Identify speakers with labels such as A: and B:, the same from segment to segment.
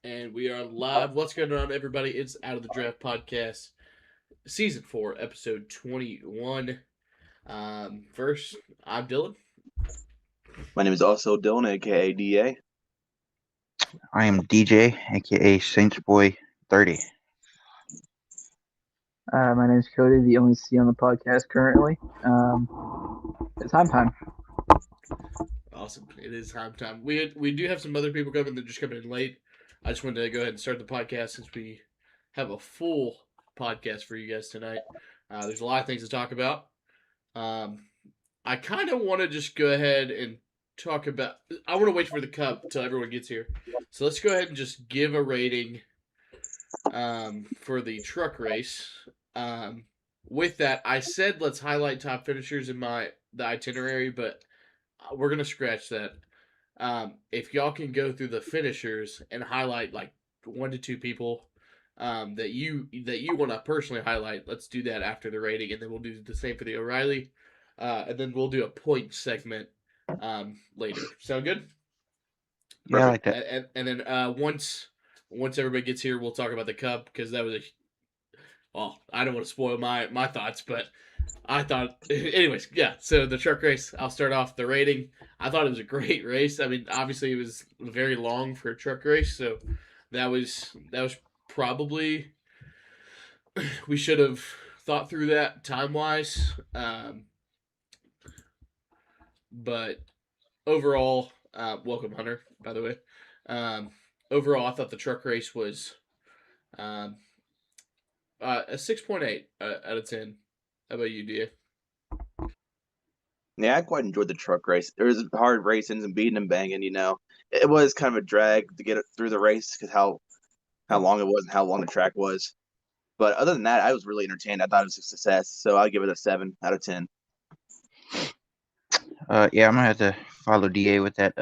A: And we are live. What's going on, everybody? It's Out of the Draft Podcast, Season 4, Episode 21. First, I'm Dylan.
B: My name is also Dylan, aka DA.
C: I am DJ, aka Saints Boy 30.
D: My name is Cody, the only C on the podcast currently. It's time.
A: Awesome. It is time. We do have some other people coming that just coming in late. I just wanted to go ahead and start the podcast since we have a full podcast for you guys tonight. There's a lot of things to talk about. I kind of want to just go ahead and talk about. I want to wait for the cup until everyone gets here. So let's go ahead and just give a rating for the truck race. With that, I said let's highlight top finishers in the itinerary, but we're gonna scratch that. If y'all can go through the finishers and highlight like 1 to 2 people that you want to personally highlight, let's do that after the rating, and then we'll do the same for the O'Reilly, and then we'll do a point segment later. Sound good?
C: Yeah, I like that.
A: And then once everybody gets here, we'll talk about the cup because that was I don't want to spoil my thoughts, but I thought, anyways, yeah. So the truck race, I'll start off the rating. I thought it was a great race. I mean, obviously it was very long for a truck race, so that was probably we should have thought through that time wise. But overall, welcome Hunter, by the way. Overall, I thought the truck race was a 6.8 out of 10. How about you, DA?
B: Yeah, I quite enjoyed the truck race. There was hard racing and beating and banging. It was kind of a drag to get it through the race because how long it was and how long the track was. But other than that, I was really entertained. I thought it was a success, so I'll give it a 7 out of 10.
C: Yeah, I'm gonna have to follow DA with that.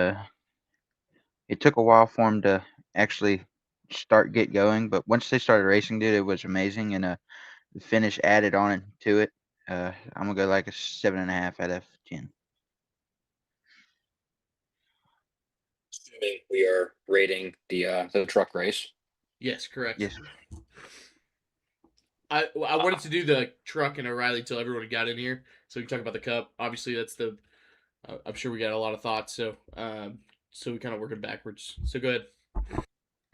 C: It took a while for him to actually get going, but once they started racing, dude, it was amazing, and the finish added on to it. I'm gonna go like a 7.5 out of 10.
E: Assuming we are rating the truck race.
A: Yes, correct.
C: Yes.
A: I wanted to do the truck and O'Reilly until everyone got in here, so we can talk about the cup. Obviously, that's the. I'm sure we got a lot of thoughts, so we kind of working backwards. So go ahead.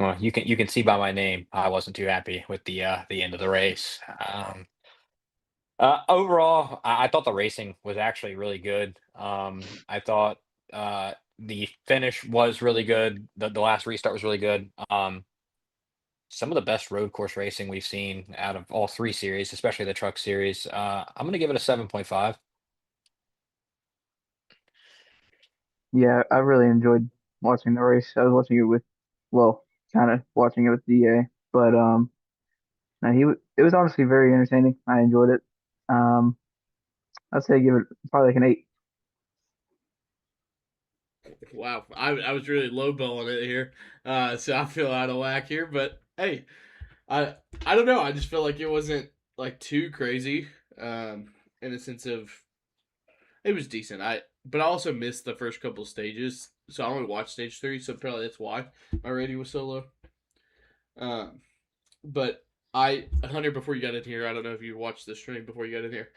E: Well, you can see by my name, I wasn't too happy with the end of the race. Overall, I thought the racing was actually really good. I thought the finish was really good. The last restart was really good. Some of the best road course racing we've seen out of all three series, especially the truck series. I'm gonna give it a 7.5.
D: Yeah, I really enjoyed watching the race. I was watching it kind of watching it with DA, but no, it was honestly very entertaining. I enjoyed it. Um, I'd say give it probably like an 8.
A: Wow, I was really lowballing it here, so I feel out of whack here. But hey, I I don't know. I just feel like it wasn't like too crazy, in the sense of it was decent. But I also missed the first couple stages, so I only watched stage 3. So probably that's why my rating was so low. Um, but Hunter, before you got in here, I don't know if you watched the stream before you got in here.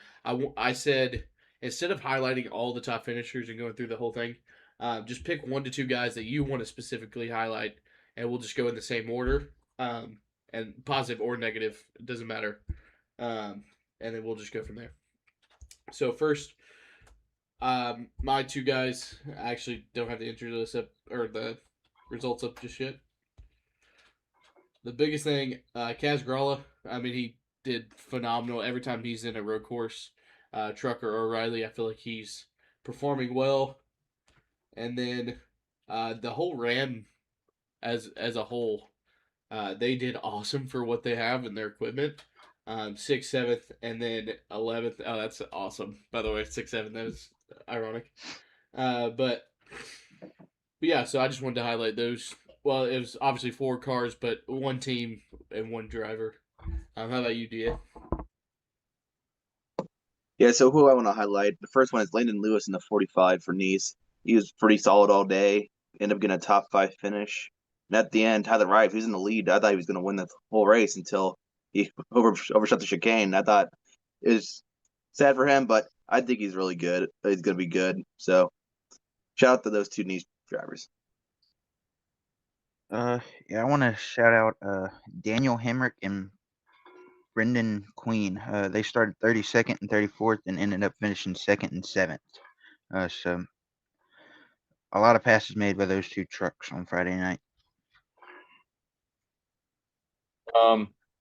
A: I said instead of highlighting all the top finishers and going through the whole thing, just pick 1 to 2 guys that you want to specifically highlight, and we'll just go in the same order, and positive or negative, it doesn't matter, and then we'll just go from there. So first, my 2 guys, I actually don't have the intro list up or the results up just yet. The biggest thing, Kaz Gralla, I mean, he did phenomenal every time he's in a road course, truck or O'Reilly. I feel like he's performing well. And then the whole Ram as a whole, they did awesome for what they have in their equipment. 6th, 7th, and then 11th. Oh, that's awesome. By the way, 6th, 7th. That was ironic. But yeah, so I just wanted to highlight those. Well, it was obviously 4 cars, but 1 team and 1 driver. How about you, Dia?
B: Yeah, so who I want to highlight? The first one is Landon Lewis in the 45 for Nice. He was pretty solid all day. Ended up getting a top 5 finish. And at the end, Tyler Wright, who's in the lead, I thought he was going to win the whole race until he overshot the chicane. I thought it was sad for him, but I think he's really good. He's going to be good. So shout out to those two niche drivers.
C: Yeah, I want to shout out Daniel Hemrick and Brendan Queen. They started 32nd and 34th and ended up finishing 2nd and 7th. So a lot of passes made by those two trucks on Friday night.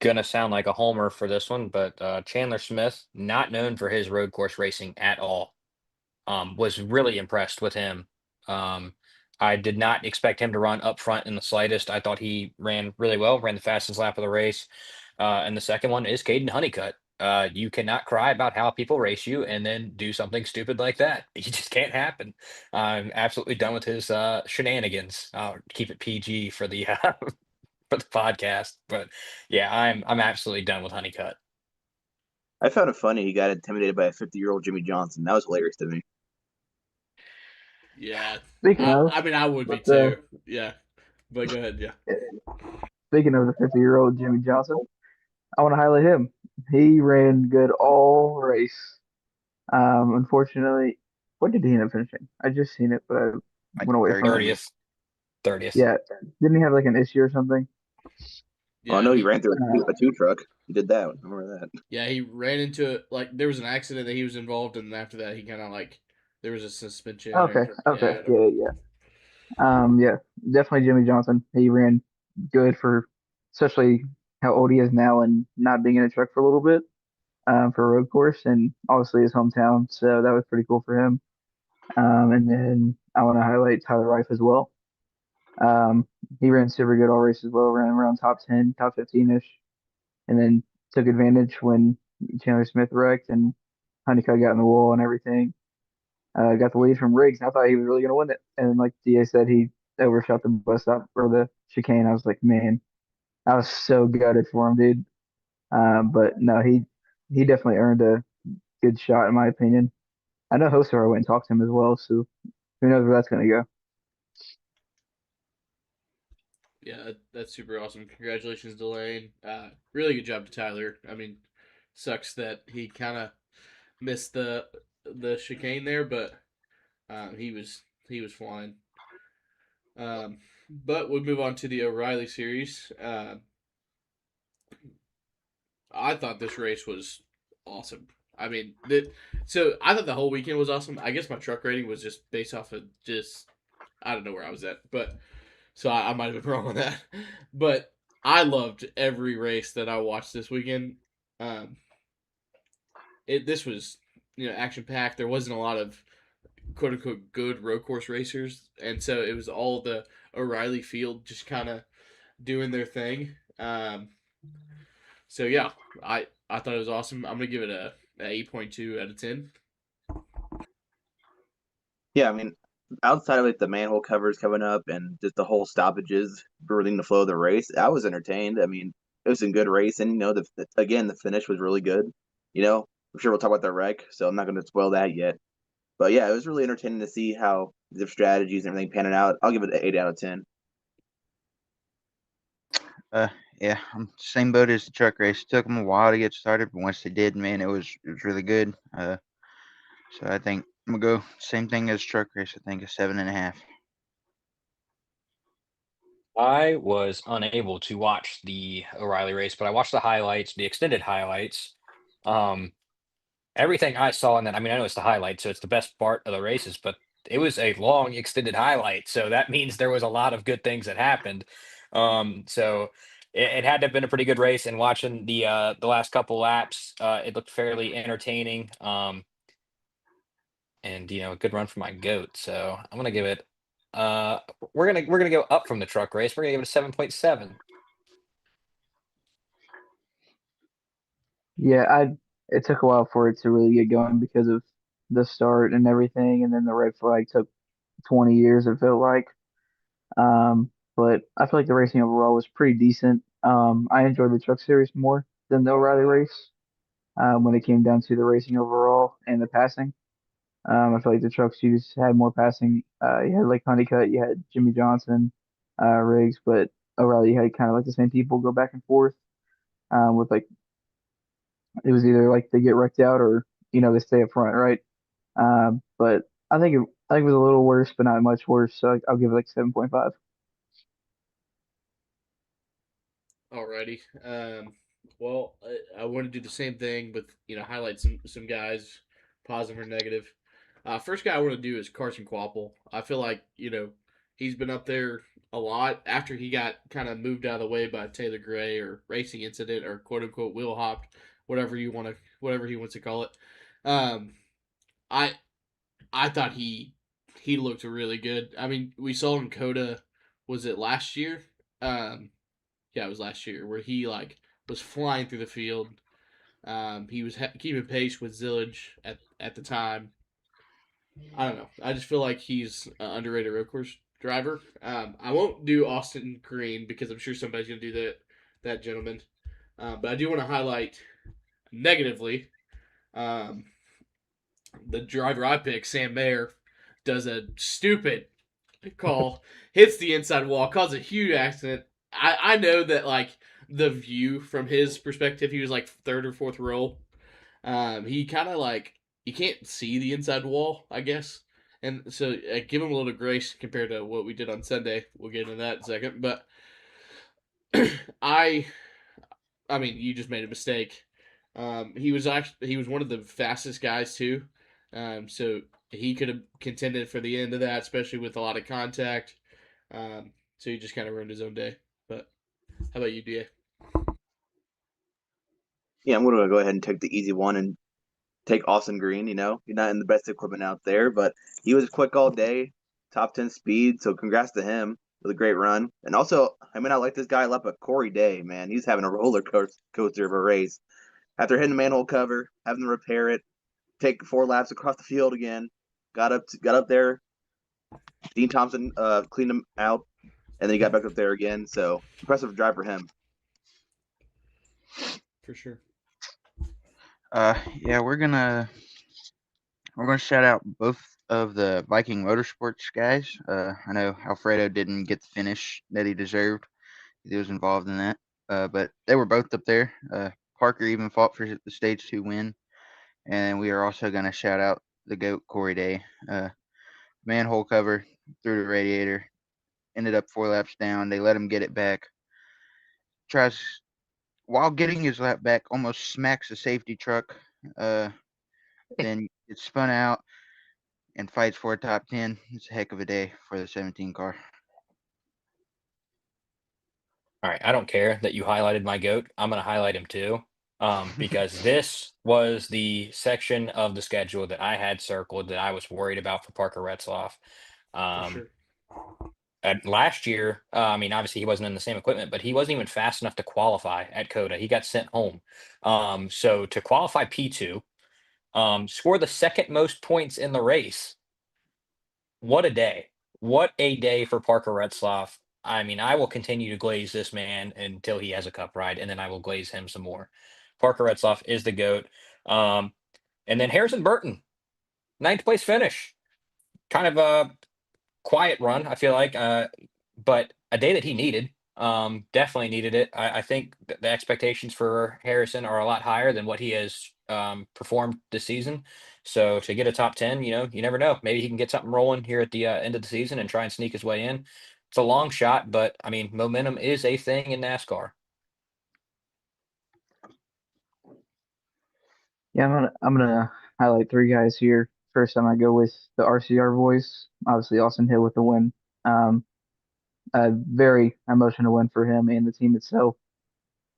E: Gonna sound like a homer for this one, but Chandler Smith, not known for his road course racing at all, was really impressed with him. Um, I did not expect him to run up front in the slightest. I thought he ran really well, ran the fastest lap of the race. And the second one is Caden Honeycutt. You cannot cry about how people race you and then do something stupid like that. It just can't happen. I'm absolutely done with his shenanigans. I'll keep it PG for the for the podcast, but yeah, I'm absolutely done with Honeycutt.
B: I found it funny he got intimidated by a 50-year-old Jimmy Johnson. That was hilarious to me.
A: Yeah.
D: Speaking of,
A: I mean, I would be
D: but
A: too. Yeah. But go ahead. Yeah.
D: speaking of the 50-year-old Jimmy Johnson, I want to highlight him. He ran good all race. Unfortunately, what did he end up finishing? I just seen it, but I
C: Like
D: went away from it.
E: 30th. 30th.
D: Yeah, didn't he have like an issue or something?
B: Oh,
A: Yeah.
B: no, he ran through a two truck. He did that. I remember that.
A: Yeah, he ran into like there was an accident that he was involved in, and after that he kind of like there was a suspension.
D: Okay,
A: Yeah.
D: yeah. Yeah, definitely Jimmy Johnson. He ran good for, especially how old he is now and not being in a truck for a little bit, for a road course, and obviously his hometown. So that was pretty cool for him. And then I want to highlight Tyler Reif as well. Um, he ran super good all race as well, ran around top 10, top 15-ish, and then took advantage when Chandler Smith wrecked and Honeycutt got in the wall and everything. Got the lead from Riggs. And I thought he was really going to win it. And like DA said, he overshot the bus stop or the chicane. I was like, man, I was so gutted for him, dude. But no, he definitely earned a good shot in my opinion. I know Hosar went and talked to him as well, so who knows where that's going to go.
A: Yeah, that's super awesome. Congratulations, Delane. Really good job to Tyler. I mean, sucks that he kind of missed the chicane there, but he was flying. But we'll move on to the O'Reilly series. I thought this race was awesome. I mean, so I thought the whole weekend was awesome. I guess my truck rating was just based off of just I don't know where I was at, but so I might have been wrong on that. But I loved every race that I watched this weekend. Um, this was action packed. There wasn't a lot of quote unquote good road course racers, and so it was all the O'Reilly field just kind of doing their thing. So yeah, I thought it was awesome. I'm gonna give it a 8.2 out of 10.
B: Yeah, I mean, outside of like the manhole covers coming up and just the whole stoppages ruining the flow of the race, I was entertained. I mean, it was a good race, and again, the finish was really good. I'm sure we'll talk about the wreck, so I'm not going to spoil that yet. But yeah, it was really entertaining to see how the strategies and everything panning out. I'll give it an 8 out of 10.
C: Yeah, I'm same boat as the truck race. It took them a while to get started, but once they did, man, it was really good. So I think I'm gonna go same thing as truck race. I think a 7.5.
E: I was unable to watch the O'Reilly race, but I watched the highlights, the extended highlights. Um, Everything I saw in that, I mean, I know it's the highlight, so it's the best part of the races, but it was a long extended highlight, so that means there was a lot of good things that happened. So it had to have been a pretty good race. And watching the last couple laps, it looked fairly entertaining. And a good run for my goat. So I'm gonna give it. We're gonna go up from the truck race. We're gonna give it a 7.7.
D: Yeah, it took a while for it to really get going because of the start and everything, and then the red flag took 20 years, it felt like. But I feel like the racing overall was pretty decent. I enjoyed the truck series more than the O'Reilly race, when it came down to the racing overall and the passing. I feel like the trucks you just had more passing. You had like Honeycutt, you had Jimmy Johnson, rigs, but O'Reilly had kind of like the same people go back and forth with like it was either like they get wrecked out or they stay up front, right? But I think it was a little worse, but not much worse. So I'll give it like 7.5.
A: Alrighty. Well, I want to do the same thing, but highlight some guys, positive or negative. First guy I want to do is Carson Quapple. I feel like he's been up there a lot after he got kind of moved out of the way by Taylor Gray or racing incident or quote unquote wheel hopped, whatever he wants to call it. Um, I I thought he looked really good. I mean, we saw in Coda, was it last year? Um, yeah, it was last year where he like was flying through the field. He was keeping pace with Zillage at the time. I don't know. I just feel like he's an underrated road course driver. I won't do Austin Green because I'm sure somebody's gonna do that gentleman. But I do want to highlight negatively um, the driver I picked, Sam Mayer, does a stupid call, hits the inside wall, causes a huge accident. I know that like the view from his perspective, he was like third or fourth row. He kind of like you can't see the inside wall, I guess, and so give him a little grace compared to what we did on Sunday. We'll get into that in a second, but I I mean, you just made a mistake. He was one of the fastest guys too, so he could have contended for the end of that, especially with a lot of contact. So he just kind of ruined his own day. But how about you, Da?
B: Yeah, I'm going to go ahead and take the easy one and take Austin Green. You're not in the best equipment out there, but he was quick all day, top 10 speed. So congrats to him with a great run. And also, I mean, I like this guy a lot, but Corey Day, man, he's having a roller coaster of a race. After hitting the manhole cover, having to repair it, take 4 laps across the field again, got up there. Dean Thompson cleaned him out, and then he got back up there again. So impressive drive for him.
A: For sure.
C: Yeah, we're gonna shout out both of the Viking Motorsports guys. I know Alfredo didn't get the finish that he deserved. He was involved in that. But they were both up there. Parker even fought for the stage 2 win. And we are also gonna shout out the GOAT Corey Day. Manhole cover through the radiator. Ended up 4 laps down. They let him get it back. Tries while getting his lap back, almost smacks a safety truck. Then gets spun out and fights for a top 10. It's a heck of a day for the 17 car.
E: All right, I don't care that you highlighted my goat. I'm going to highlight him too, because this was the section of the schedule that I had circled that I was worried about for Parker Retzloff.
A: For
E: Um,
A: sure.
E: and last year, I mean, obviously he wasn't in the same equipment, but he wasn't even fast enough to qualify at Coda. He got sent home. So to qualify P2, score the second most points in the race. What a day. What a day for Parker Retzloff. I mean, I will continue to glaze this man until he has a cup ride, and then I will glaze him some more. Parker Retzloff is the GOAT. Um, and then Harrison Burton, ninth place finish. Kind of a quiet run, I feel like, but a day that he needed. Definitely needed it. I think the expectations for Harrison are a lot higher than what he has performed this season. So to get a top 10, you never know. Maybe he can get something rolling here at the end of the season and try and sneak his way in. It's a long shot, but I mean, momentum is a thing in NASCAR.
D: Yeah, I'm gonna highlight three guys here. First, I'm gonna go with the RCR boys. Obviously, Austin Hill with the win. Um, a very emotional win for him and the team itself.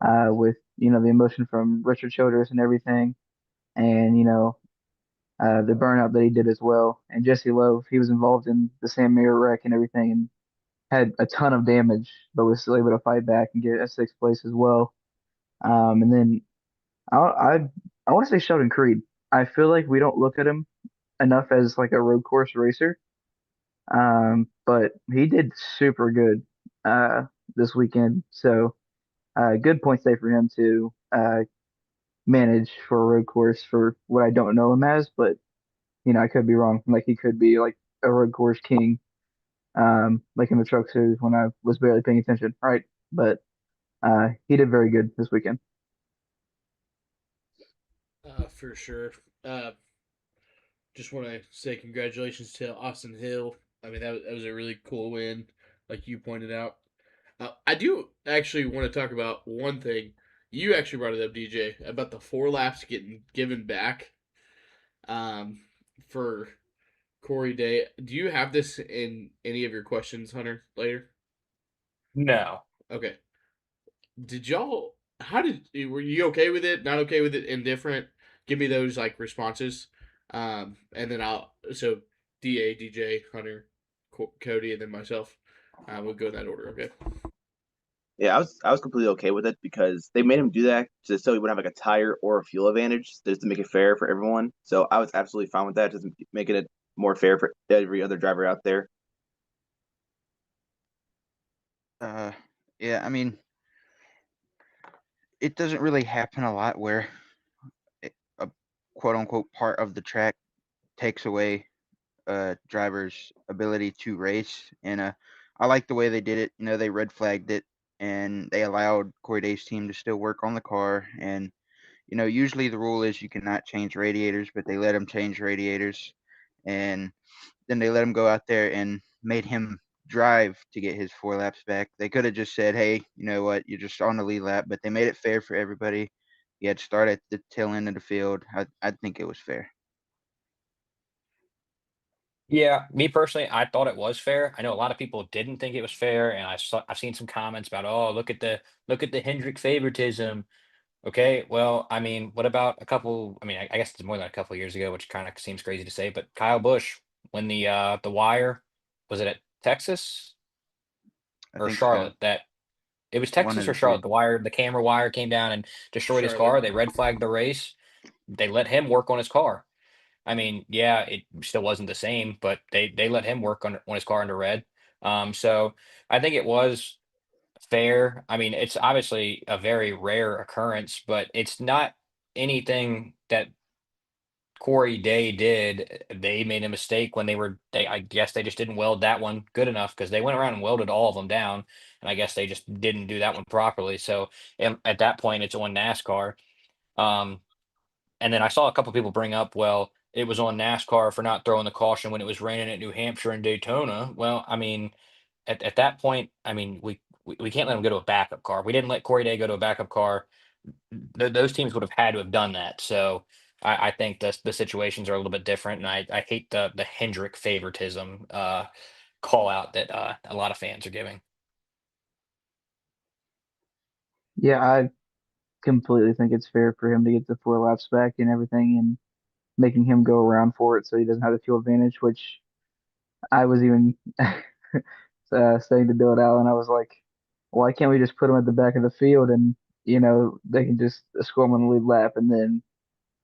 D: With the emotion from Richard Childress and everything, and the burnout that he did as well. And Jesse Love, he was involved in the Sam Mayer wreck and everything, and had a ton of damage, but was still able to fight back and get a sixth place as well. And then I want to say Sheldon Creed. I feel like we don't look at him enough as like a road course racer. But he did super good this weekend. So good points day for him to manage for a road course for what I don't know him as, but I could be wrong. Like he could be like a road course king. like in the truck series when I was barely paying attention, right? But he did very good this weekend.
A: For sure. Uh, just want to say congratulations to Austin Hill. I mean, that was a really cool win, like you pointed out. I do actually want to talk about one thing. You actually brought it up, DJ, about the 4 laps getting given back um, for Corey Day. Do you have this in any of your questions, Hunter, later?
E: No.
A: Okay. Did y'all? How did were you okay with it? Not okay with it? Indifferent? Give me those like responses, and then I'll Da, DJ, Hunter, Cody, and then myself. We'll go in that order. Okay.
B: Yeah, I was completely okay with it because they made him do that just so he wouldn't have like a tire or a fuel advantage, just to make it fair for everyone. So I was absolutely fine with that, just making it more fair for every other driver out there.
C: Uh, yeah, I mean, it doesn't really happen a lot where a quote unquote part of the track takes away a driver's ability to race. And I like the way they did it. You know, they red flagged it and they allowed Corey Day's team to still work on the car. And you know, usually the rule is you cannot change radiators, but they let him change radiators, and then they let him go out there and made him drive to get his 4 laps back. They could have just said, "Hey, you know what? You're just on the lead lap," but they made it fair for everybody. He had to start at the tail end of the field. I think it was fair.
E: Yeah, me personally, I thought it was fair. I know a lot of people didn't think it was fair, and I've seen some comments about, oh, look at the Hendrick favoritism. Okay, well, I mean, what about a couple? I mean, I guess it's more than a couple years ago, which kind of seems crazy to say, but Kyle Busch, when the wire, was it at Texas
C: I
E: or
C: think so.
E: Charlotte? That it was
C: One
E: Texas
C: of
E: or
C: the two.
E: Charlotte. The wire, the camera wire came down and destroyed his
A: Charlotte.
E: car. They red flagged the race. They let him work on his car. I mean, yeah, it still wasn't the same, but they let him work on his car under red. So I think it was fair. I mean, it's obviously a very rare occurrence, but it's not anything that Corey Day did. They made a mistake when they I guess they just didn't weld that one good enough because they went around and welded all of them down, and I guess they just didn't do that one properly. So at that point, it's on NASCAR. Um, and then I saw a couple people bring up, well, it was on NASCAR for not throwing the caution when it was raining at New Hampshire and Daytona. Well, I mean, at that point, I mean, we can't let him go to a backup car. We didn't let Corey Day go to a backup car. Those teams would have had to have done that. So I think the situations are a little bit different, and I hate the Hendrick favoritism call out that a lot of fans are giving.
D: Yeah, I completely think it's fair for him to get the 4 laps back and everything, and making him go around for it so he doesn't have the fuel advantage. Which I was even saying to Bill Allen, I was like, why can't we just put him at the back of the field and they can just score him on the lead lap, and then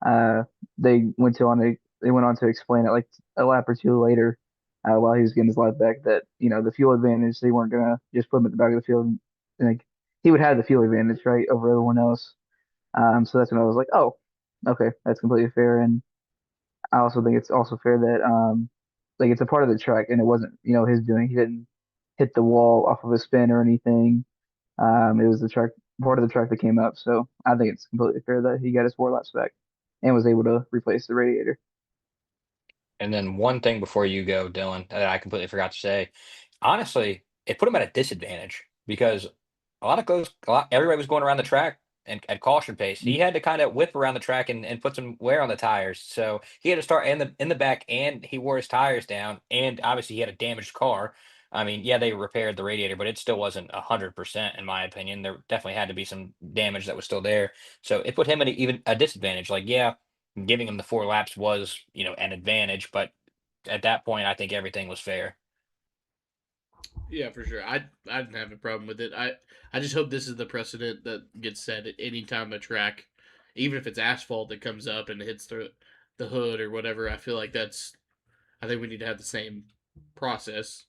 D: Uh, they went on to explain it like a lap or two later, while he was getting his life back, that the fuel advantage, they weren't gonna just put him at the back of the field, and like he would have the fuel advantage, right, over everyone else. So that's when I was like, oh, okay, that's completely fair. And I also think it's also fair that like it's a part of the track and it wasn't his doing. He didn't hit the wall off of a spin or anything. It was the track, part of the track that came up. So I think it's completely fair that he got his 4 laps back and was able to replace the radiator.
E: And then one thing before you go, Dylan, that I completely forgot to say. Honestly, it put him at a disadvantage because everybody was going around the track and at caution pace. He had to kind of whip around the track and put some wear on the tires. So he had to start in the back, and he wore his tires down, and obviously he had a damaged car. I mean, yeah, they repaired the radiator, but it still wasn't 100% in my opinion. There definitely had to be some damage that was still there. So it put him at even a disadvantage. Like, yeah, giving him the 4 laps was, an advantage, but at that point, I think everything was fair.
A: Yeah, for sure. I didn't have a problem with it. I just hope this is the precedent that gets set at any time a track, even if it's asphalt that comes up and hits the hood or whatever. I feel like that's. I think we need to have the same process.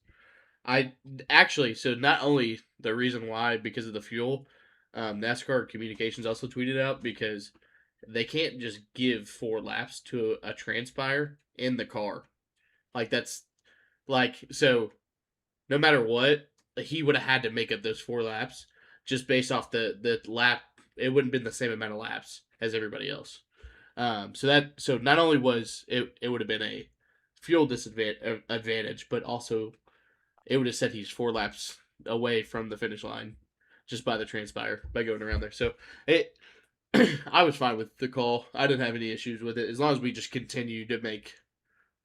A: I actually so not only the reason why because of the fuel, NASCAR Communications also tweeted out because they can't just give 4 laps to a transpire in the car. Like that's like so no matter what, he would have had to make up those 4 laps just based off the lap. It wouldn't have been the same amount of laps as everybody else. So not only was it would have been a fuel disadvantage, but also it would have said he's 4 laps away from the finish line just by the transpire by going around there. So it I was fine with the call. I didn't have any issues with it as long as we just continue to make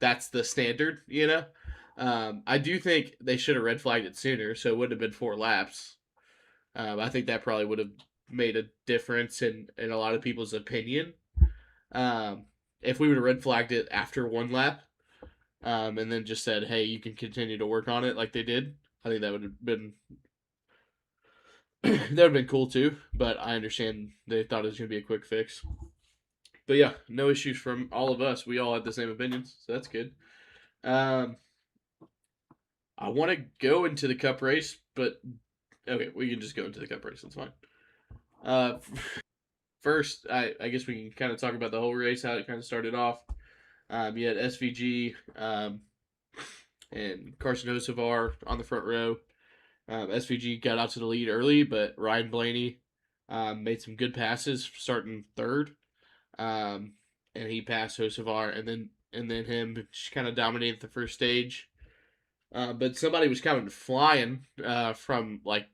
A: that's the standard, you know. I do think they should have red flagged it sooner, so it would have been 4 laps. I think that probably would have made a difference in a lot of people's opinion. Um, if we would have red flagged it after 1 lap, and then just said, "Hey, you can continue to work on it," like they did, I think that would have been that would have been cool too. But I understand they thought it was gonna be a quick fix. But yeah, no issues from all of us. We all had the same opinions, so that's good. Um, I want to go into the cup race, but okay, we can just go into the cup race. That's fine. Uh, first, I guess we can kind of talk about the whole race, how it kind of started off. You had SVG and Carson Hocevar on the front row. SVG got out to the lead early, but Ryan Blaney made some good passes, starting third, and he passed Hocevar, and then him just kind of dominated the first stage. But somebody was coming flying from like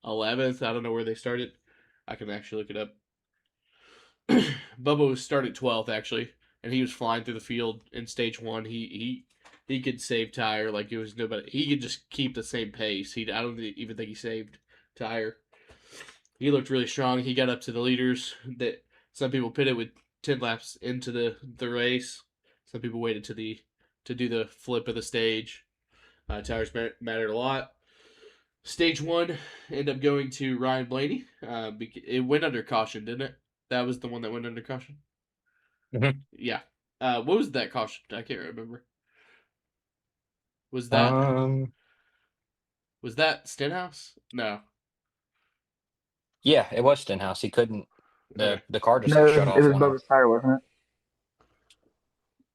A: 11th. I don't know where they started. I can actually look it up. Bubba was started 12th actually, and he was flying through the field in stage one. He could save tire like it was nobody. He could just keep the same pace. I don't even think he saved tire. He looked really strong. He got up to the leaders. That some people pitted with 10 laps into the race. Some people waited to do the flip of the stage. Tires mattered a lot. Stage one ended up going to Ryan Blaney. It went under caution, didn't it? That was the one that went under caution.
E: Mm-hmm.
A: Yeah. What was that caution? I can't remember. Was that Stenhouse? No.
E: Yeah, it was Stenhouse. He couldn't.
A: Okay.
E: The car just
D: No,
E: shut
D: it
E: off
D: was
E: on him.
D: Bubba's tire, wasn't it?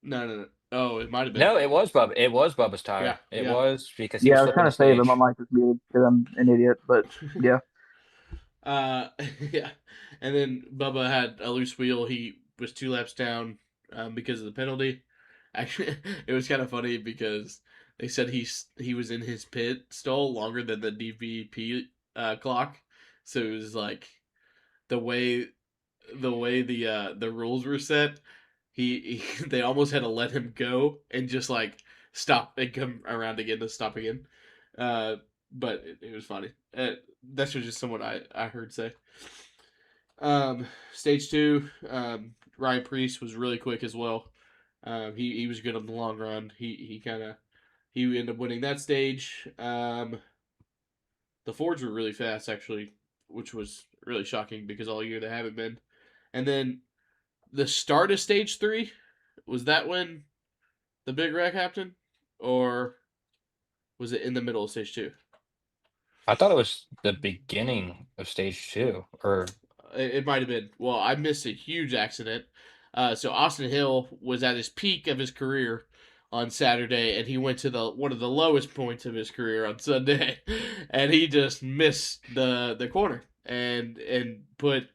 A: No. Oh, it might have been.
E: No, it was Bubba. It was Bubba's
A: Yeah.
E: tire. It
A: Yeah.
E: was because he
D: Yeah,
E: was
D: I was
E: flipping
D: trying
E: the
D: to say, but
E: stage.
D: my mic was muted because I'm an idiot. But yeah,
A: Yeah. And then Bubba had a loose wheel. He was 2 laps down because of the penalty. Actually, it was kind of funny because they said he was in his pit stall longer than the DVP clock. So it was like the way the rules were set. They almost had to let him go and just like stop and come around again to stop again. Uh, but it was funny. That's just someone I heard say. Stage two, Ryan Priest was really quick as well. He was good on the long run. He ended up winning that stage. The Fords were really fast actually, which was really shocking because all year they haven't been. And then the start of stage three, was that when the big wreck happened, or was it in the middle of stage two?
E: I thought it was the beginning of stage two, or
A: It might have been. Well, I missed a huge accident. So Austin Hill was at his peak of his career on Saturday, and he went to the one of the lowest points of his career on Sunday, and he just missed the corner and put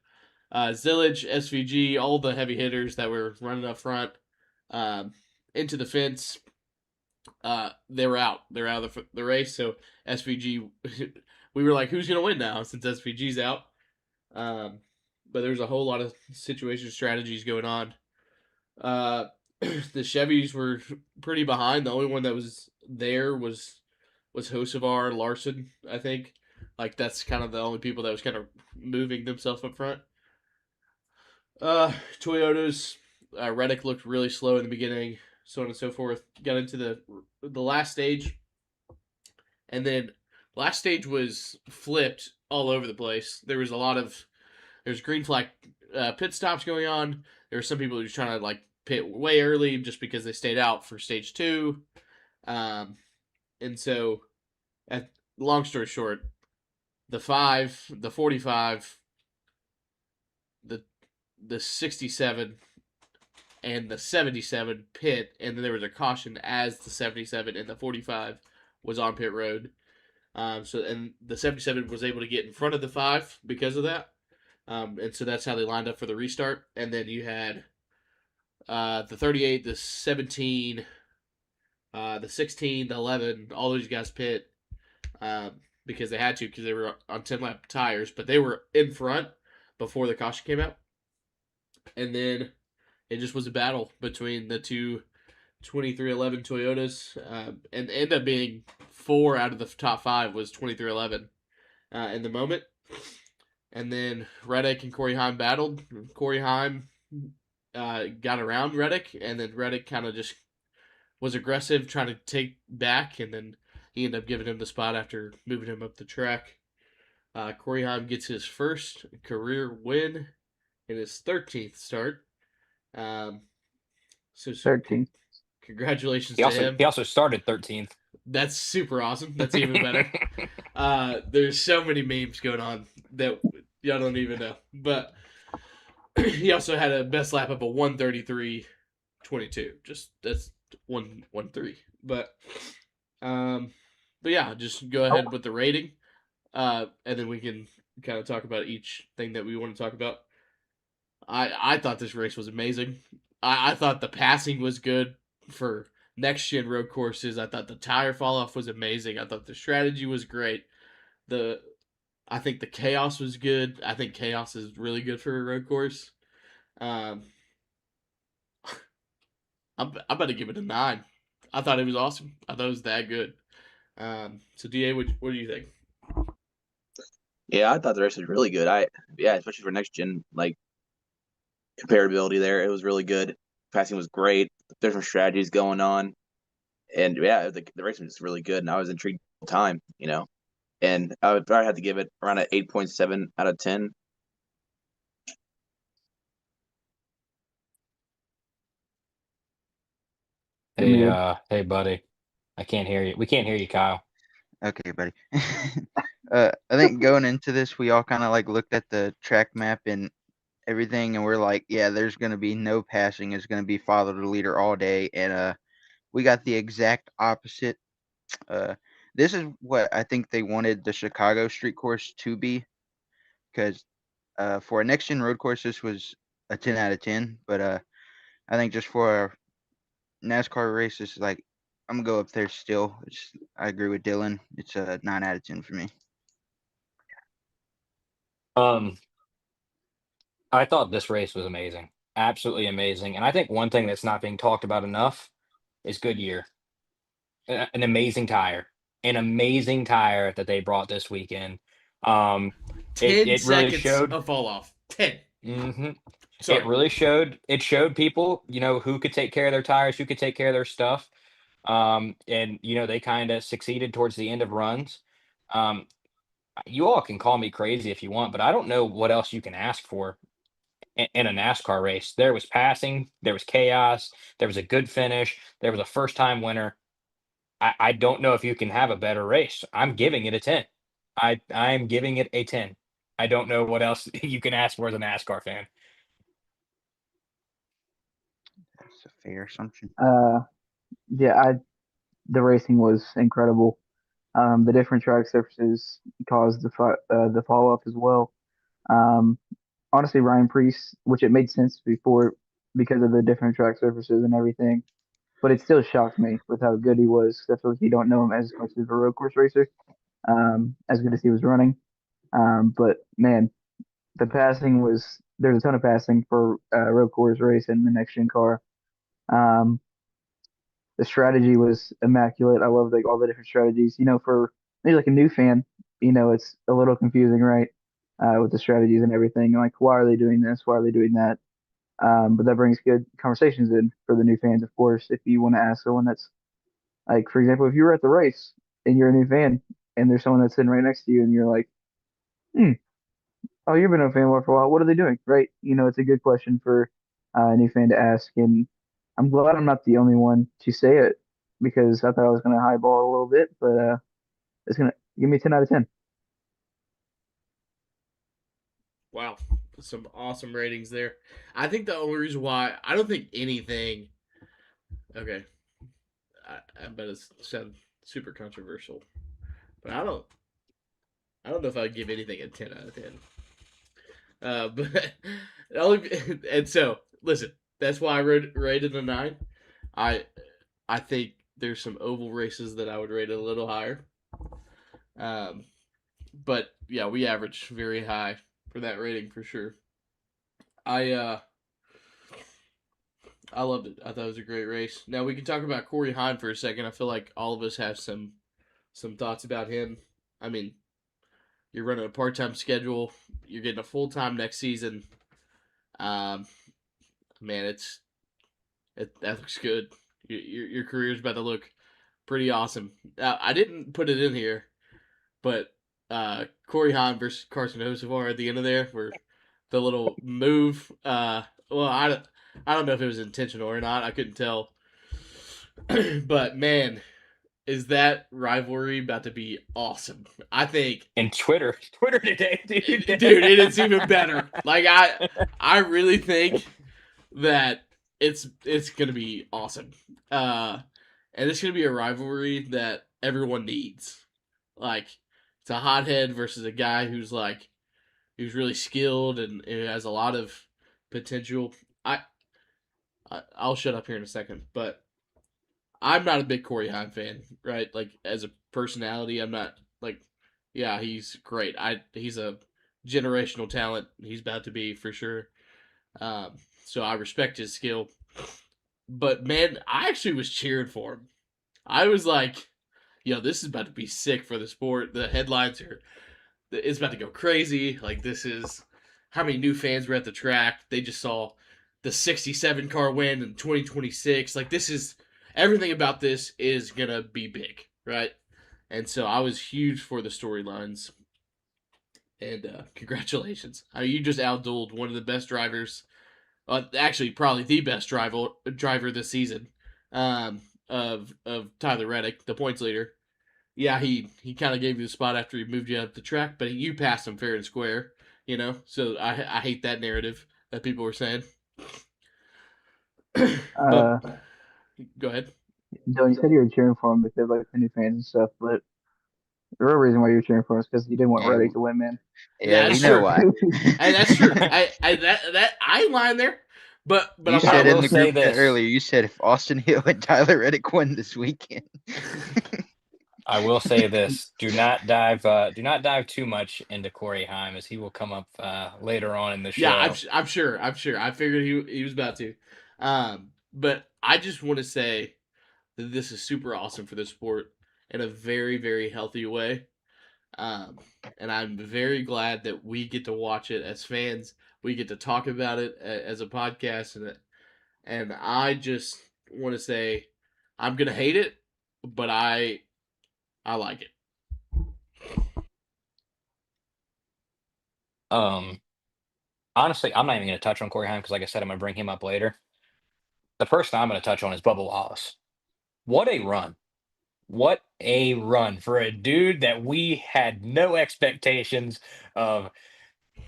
A: Zillage, SVG, all the heavy hitters that were running up front um, into the fence. They were out. They're out of the race. So SVG, we were like, who's gonna win now since SVG's out? Um, but there's a whole lot of situation strategies going on. Uh, the Chevys were pretty behind. The only one that was there was Hocevar Larson, I think. Like that's kind of the only people that was kind of moving themselves up front. Toyotas, Reddick looked really slow in the beginning, so on and so forth. Got into the last stage, and then last stage was flipped all over the place. There's green flag pit stops going on. There were some people who were trying to like pit way early just because they stayed out for stage two, and so long story short, the 45, the 67 and the 77 pit, and then there was a caution as the 77 and the 45 was on pit road. And the 77 was able to get in front of the 5 because of that. And so that's how they lined up for the restart. And then you had the 38, the 17, the 16, the 11, all those guys pit because they had to because they were on 10 lap tires, but they were in front before the caution came out. And then it just was a battle between the two 2311 Toyotas, and ended up being 4 out of the top 5 was 2311 in the moment. And then Reddick and Corey Heim battled. Corey Heim got around Reddick, and then Reddick kind of just was aggressive, trying to take back, and then he ended up giving him the spot after moving him up the track. Corey Heim gets his first career win in his 13th start. So
D: 13.
A: Congratulations
E: He
A: to
E: also
A: him.
E: he also started 13th.
A: That's super awesome. That's even better. There's so many memes going on that y'all don't even know. But he also had a best lap of a 1:33.22. Just that's 1:13. But yeah, just go ahead with the rating. And then we can kind of talk about each thing that we want to talk about. I thought this race was amazing. I thought the passing was good for next gen road courses. I thought the tire fall off was amazing. I thought the strategy was great. I think the chaos was good. I think chaos is really good for a road course. Um, I'm about to give it a 9. I thought it was awesome. I thought it was that good. So Da, what do you think?
B: Yeah, I thought the race was really good. Especially for next gen, like comparability there, it was really good. Passing was great. Different strategies going on, and yeah, the race was just really good. And I was intrigued the whole time, And I would probably have to give it around an 8.7 out of 10.
D: Give me a
E: Hey, buddy. I can't hear you. We can't hear you, Kyle.
C: Okay, buddy. I think going into this, we all kind of like looked at the track map and everything, and we're like, yeah, there's going to be no passing. It's going to be follow the leader all day. And we got the exact opposite. Uh, this is what I think they wanted the Chicago street course to be, because for a next gen road course, this was a 10 out of 10. But I think just for a NASCAR race, this is like, I'm going to go up there still. I agree with Dylan. It's a 9 out of 10 for me.
E: I thought this race was amazing. Absolutely amazing. And I think one thing that's not being talked about enough is Goodyear. An amazing tire. An amazing tire that they brought this weekend. It
A: 10
E: it really
A: seconds
E: showed.
A: of fall off. 10.
E: Mhm. It
A: Sorry.
E: really showed. It showed people, who could take care of their tires, who could take care of their stuff. And they kind of succeeded towards the end of runs. Um, you all can call me crazy if you want, but I don't know what else you can ask for in a NASCAR race. There was passing, there was chaos, there was a good finish, there was a first time winner. I don't know if you can have a better race. I'm giving it a 10. I'm giving it a 10. I don't know what else you can ask for as a NASCAR fan.
C: That's a fair assumption.
D: yeah, the racing was incredible. The different track surfaces caused the fall off as well. Um, honestly, Ryan Priest, which it made sense before because of the different track surfaces and everything, but it still shocked me with how good he was. I feel like you don't know him as much as a road course racer, as good as he was running. But man, the passing was there's a ton of passing for road course race in the next gen car. Um, the strategy was immaculate. I love like all the different strategies. For maybe like a new fan, it's a little confusing, right? With the strategies and everything. Like, why are they doing this? Why are they doing that? But that brings good conversations in for the new fans, of course. If you want to ask someone that's like, for example, if you were at the race and you're a new fan and there's someone that's sitting right next to you and you're like, hmm, oh, you've been a fan for a while. What are they doing? Right? It's a good question for a new fan to ask. And I'm glad I'm not the only one to say it because I thought I was going to highball a little bit, but it's going to give me a 10 out of 10.
A: Wow. Some awesome ratings there. I think the only reason why I don't think anything. Okay. I bet it sounds super controversial. but I don't know if I'd give anything a 10 out of 10. But and so listen, that's why I rated a 9. I I think there's some oval races that I would rate a little higher. Um, but yeah, we averaged very high for that rating for sure. I uh I loved it. I thought it was a great race. Now we can talk about Corey Heim for a second. I feel like all of us have some thoughts about him. I mean, you're running a part time schedule. You're getting a full time next season. Um, man, that looks good. Your career's about to look pretty awesome. I didn't put it in here, but Corey Haim versus Carson Hocevar at the end of there, where the little move. Well, I don't know if it was intentional or not. I couldn't tell. But man, is that rivalry about to be awesome? I think,
E: And Twitter today, dude.
A: dude, it is even better. Like I really think that it's gonna be awesome. And it's gonna be a rivalry that everyone needs. Like it's a hothead versus a guy who's really skilled and has a lot of potential. I'll shut up here in a second, but I'm not a big Corey Haim fan, right? Like as a personality, I'm not like, yeah, he's great. He's a generational talent. He's about to be for sure. Um, so I respect his skill. But man, I actually was cheering for him. I was like, yo, this is about to be sick for the sport. The headlines are, it's about to go crazy. Like, this is how many new fans were at the track. They just saw the 67 car win in 2026. Like, this is, everything about this is going to be big, right? And so I was huge for the storylines. And congratulations. I mean, you just outdueled one of the best drivers, actually probably the best driver this season, of Tyler Reddick, the points leader. Yeah, he kind of gave you the spot after he moved you up the track, but you passed him fair and square, you know. So I hate that narrative that people were saying. But go ahead.
D: Dylan, you said you were cheering for him because like the new fans and stuff, but the real reason why you were cheering for him is because you didn't want
C: Yeah,
D: Reddick to win, man.
C: yeah, we
A: That's
C: know
A: true.
C: why.
A: Hey, that's true. I ain't lying there, but
C: You
A: I'm
C: said
E: I
C: in
E: will
C: the
E: say
C: group chat
E: this.
C: earlier, you said if Austin Hill and Tyler Reddick win this weekend.
E: I will say this: do not dive too much into Corey Heim, as he will come up later on in the
A: Yeah,
E: show.
A: I'm sure. I'm sure. I figured he was about to. But I just want to say that this is super awesome for the sport in a very very healthy way. Um, and I'm very glad that we get to watch it as fans. We get to talk about it as a podcast, and I just want to say I'm gonna hate it, but I like it.
E: Um, Honestly, I'm not even going to touch on Corey Heim because, like I said, I'm going to bring him up later. The person I'm going to touch on is Bubba Wallace. What a run! What a run for a dude that we had no expectations of.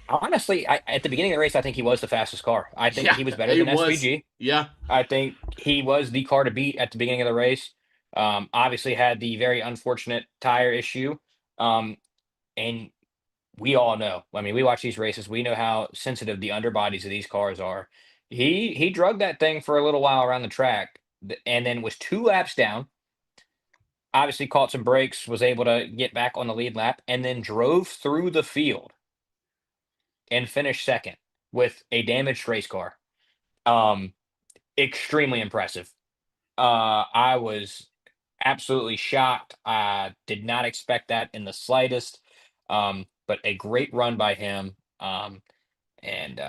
E: Honestly, at the beginning of the race, I think he was the fastest car. I think
A: Yeah,
E: he was better
A: it
E: than
A: was.
E: SVG.
A: Yeah,
E: I think he was the car to beat at the beginning of the race. Obviously, had the very unfortunate tire issue. And we all know. I mean, we watch these races. We know how sensitive the underbodies of these cars are. He drug that thing for a little while around the track, and then was 2 laps down. Obviously, caught some brakes, was able to get back on the lead lap, and then drove through the field and finished second with a damaged race car. Um, Extremely impressive. I was absolutely shocked. I did not expect that in the slightest. But a great run by him. And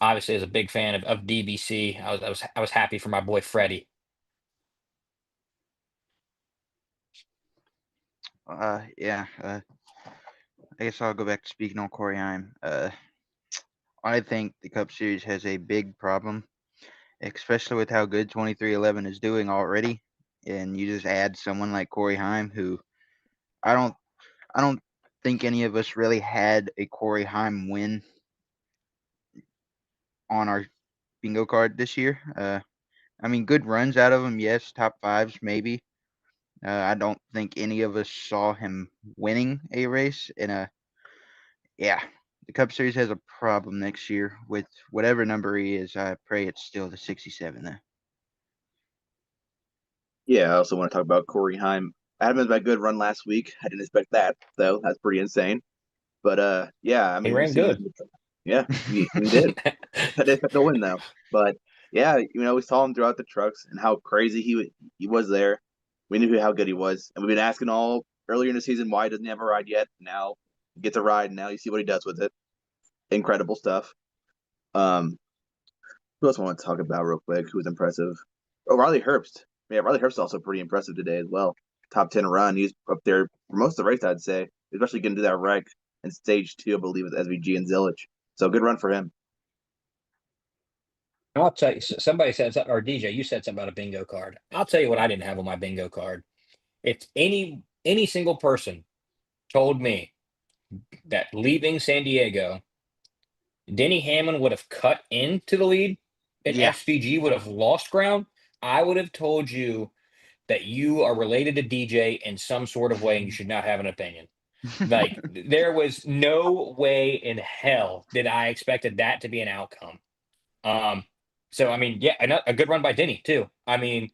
E: Obviously, as a big fan of DBC, I was happy for my boy Freddie.
C: Yeah. I guess I'll go back to speaking on Corey Heim. I think the Cup Series has a big problem, especially with how good 2311 is doing already. And you just add someone like Corey Heim, who I don't, I don't think any of us really had a Corey Heim win on our bingo card this year. I mean, good runs out of him, yes, top fives maybe, I don't think any of us saw him winning a race yeah, the Cup Series has a problem next year with whatever number he is. I pray it's still the 67 though.
B: Yeah, I also want to talk about Corey Heim. Adam had a good run last week. I didn't expect that though. That's pretty insane. But yeah, I
E: He
B: mean, we've
E: ran
B: seen
E: good.
B: this. Yeah, he did. I didn't expect to win though. But yeah, we saw him throughout the trucks and how crazy he was there. We knew how good he was, and we've been asking all earlier in the season why doesn't he have a ride yet. Now he gets a ride. And now you see what he does with it. Incredible stuff. Um, who else I want to talk about real quick? Who was impressive? Oh, Riley Herbst. Yeah, Riley Herbst is also pretty impressive today as well. Top 10 run. He's up there for most of the race, I'd say, especially getting to that wreck in stage 2, I believe, with SVG and Zillage. So good run for him.
E: I'll tell you, somebody said something, or DJ, you said something about a bingo card. I'll tell you what I didn't have on my bingo card. If any single person told me that leaving San Diego, Denny Hamlin would have cut into the lead and
C: Yeah.
E: SVG would have lost ground, I would have told you that you are related to DJ in some sort of way and you should not have an opinion. Like there was no way in hell that I expected that to be an outcome. Um, so I mean, yeah, a good run by Denny too. I mean,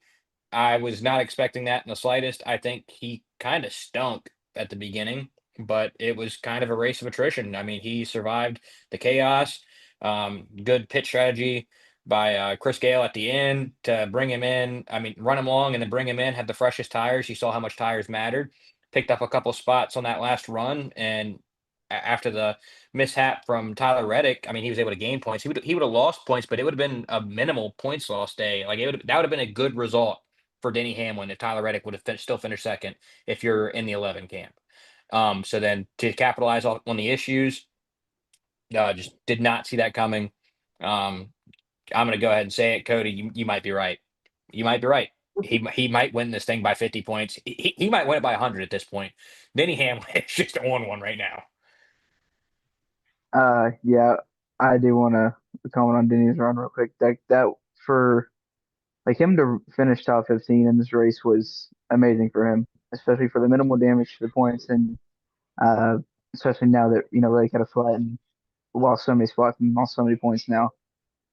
E: I was not expecting that in the slightest. I think he kind of stunk at the beginning, but it was kind of a race of attrition. I mean, he survived the chaos. Good pit strategy by Chris Gale at the end to bring him in. I mean, run him long and then bring him in. Had the freshest tires. You saw how much tires mattered. Picked up a couple spots on that last run, and after the mishap from Tyler Reddick, I mean, he was able to gain points. He would have lost points, but it would have been a minimal points loss day. Like that would have been a good result for Denny Hamlin if Tyler Reddick would have still finished second if you're in the 11 camp. So then to capitalize on the issues, just did not see that coming. Um, I'm going to go ahead and say it, Cody. You might be right. You might be right. He might win this thing by 50 points. He might win it by 100 at this point. Denny Hamlin is just on one right now.
D: Yeah, I do want to comment on Denny's run real quick. That for like him to finish top 15 in this race was amazing for him, especially for the minimal damage to the points, and uh, especially now that really kind of flattened, lost so many spots and lost so many points now.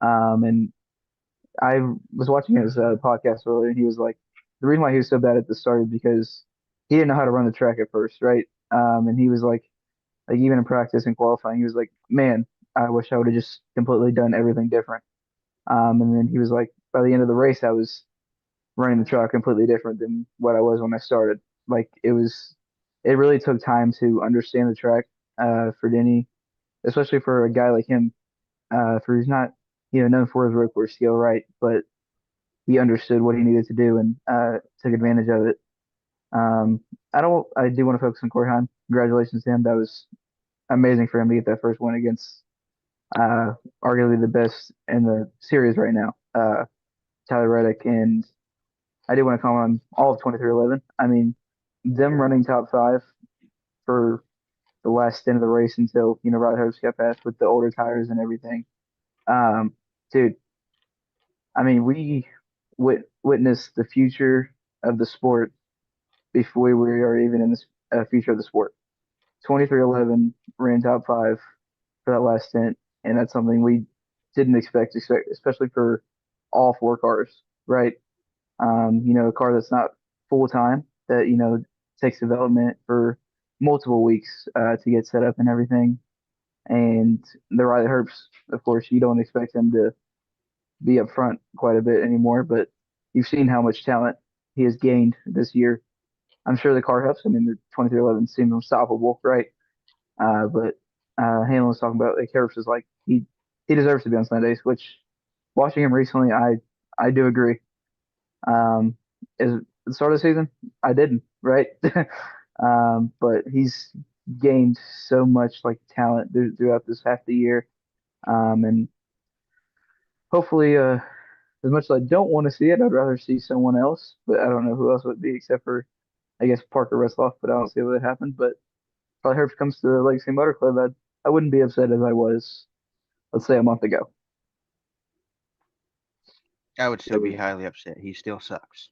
D: And I was watching his podcast earlier, and he was like, the reason why he was so bad at the start is because he didn't know how to run the track at first, right? And he was like even in practice and qualifying, he was like, man, I wish I would have just completely done everything different. And then he was like, by the end of the race, I was running the truck completely different than what I was when I started. Like it really took time to understand the track for Denny, especially for a guy like him. For he's not known for his road course skill, right? But he understood what he needed to do and took advantage of it. Um, I do want to focus on Corey Heim. Congratulations to him. That was amazing for him to get that first win against uh, arguably the best in the series right now, Tyler Reddick. And I do want to comment on all of 2311. I mean, them running top five for the last stint of the race until, Rod Hurst got past with the older tires and everything. Um, Dude, I mean, we witnessed the future of the sport before we are even in the future of the sport. 2311 ran top five for that last stint, and that's something we didn't expect, especially for all four cars, right? A car that's not full time, that takes development for multiple weeks to get set up and everything. And the Riley Herbst, of course, you don't expect him to be up front quite a bit anymore, but you've seen how much talent he has gained this year. I'm sure the car helps. I mean, the 2311 seemed unstoppable, right? But Hamlin was talking about like Harris is like he deserves to be on Sundays, which watching him recently, I do agree. Is the start of the season, I didn't, right? But he's gained so much like talent throughout this half the year, and hopefully, as much as I don't want to see it, I'd rather see someone else. But I don't know who else would be except for I guess Parker Resloff, but I don't see what would happen. But probably if it comes to the Legacy Motor Club, I wouldn't be upset as I was, let's say, a month ago.
C: I would still be highly upset. He still sucks.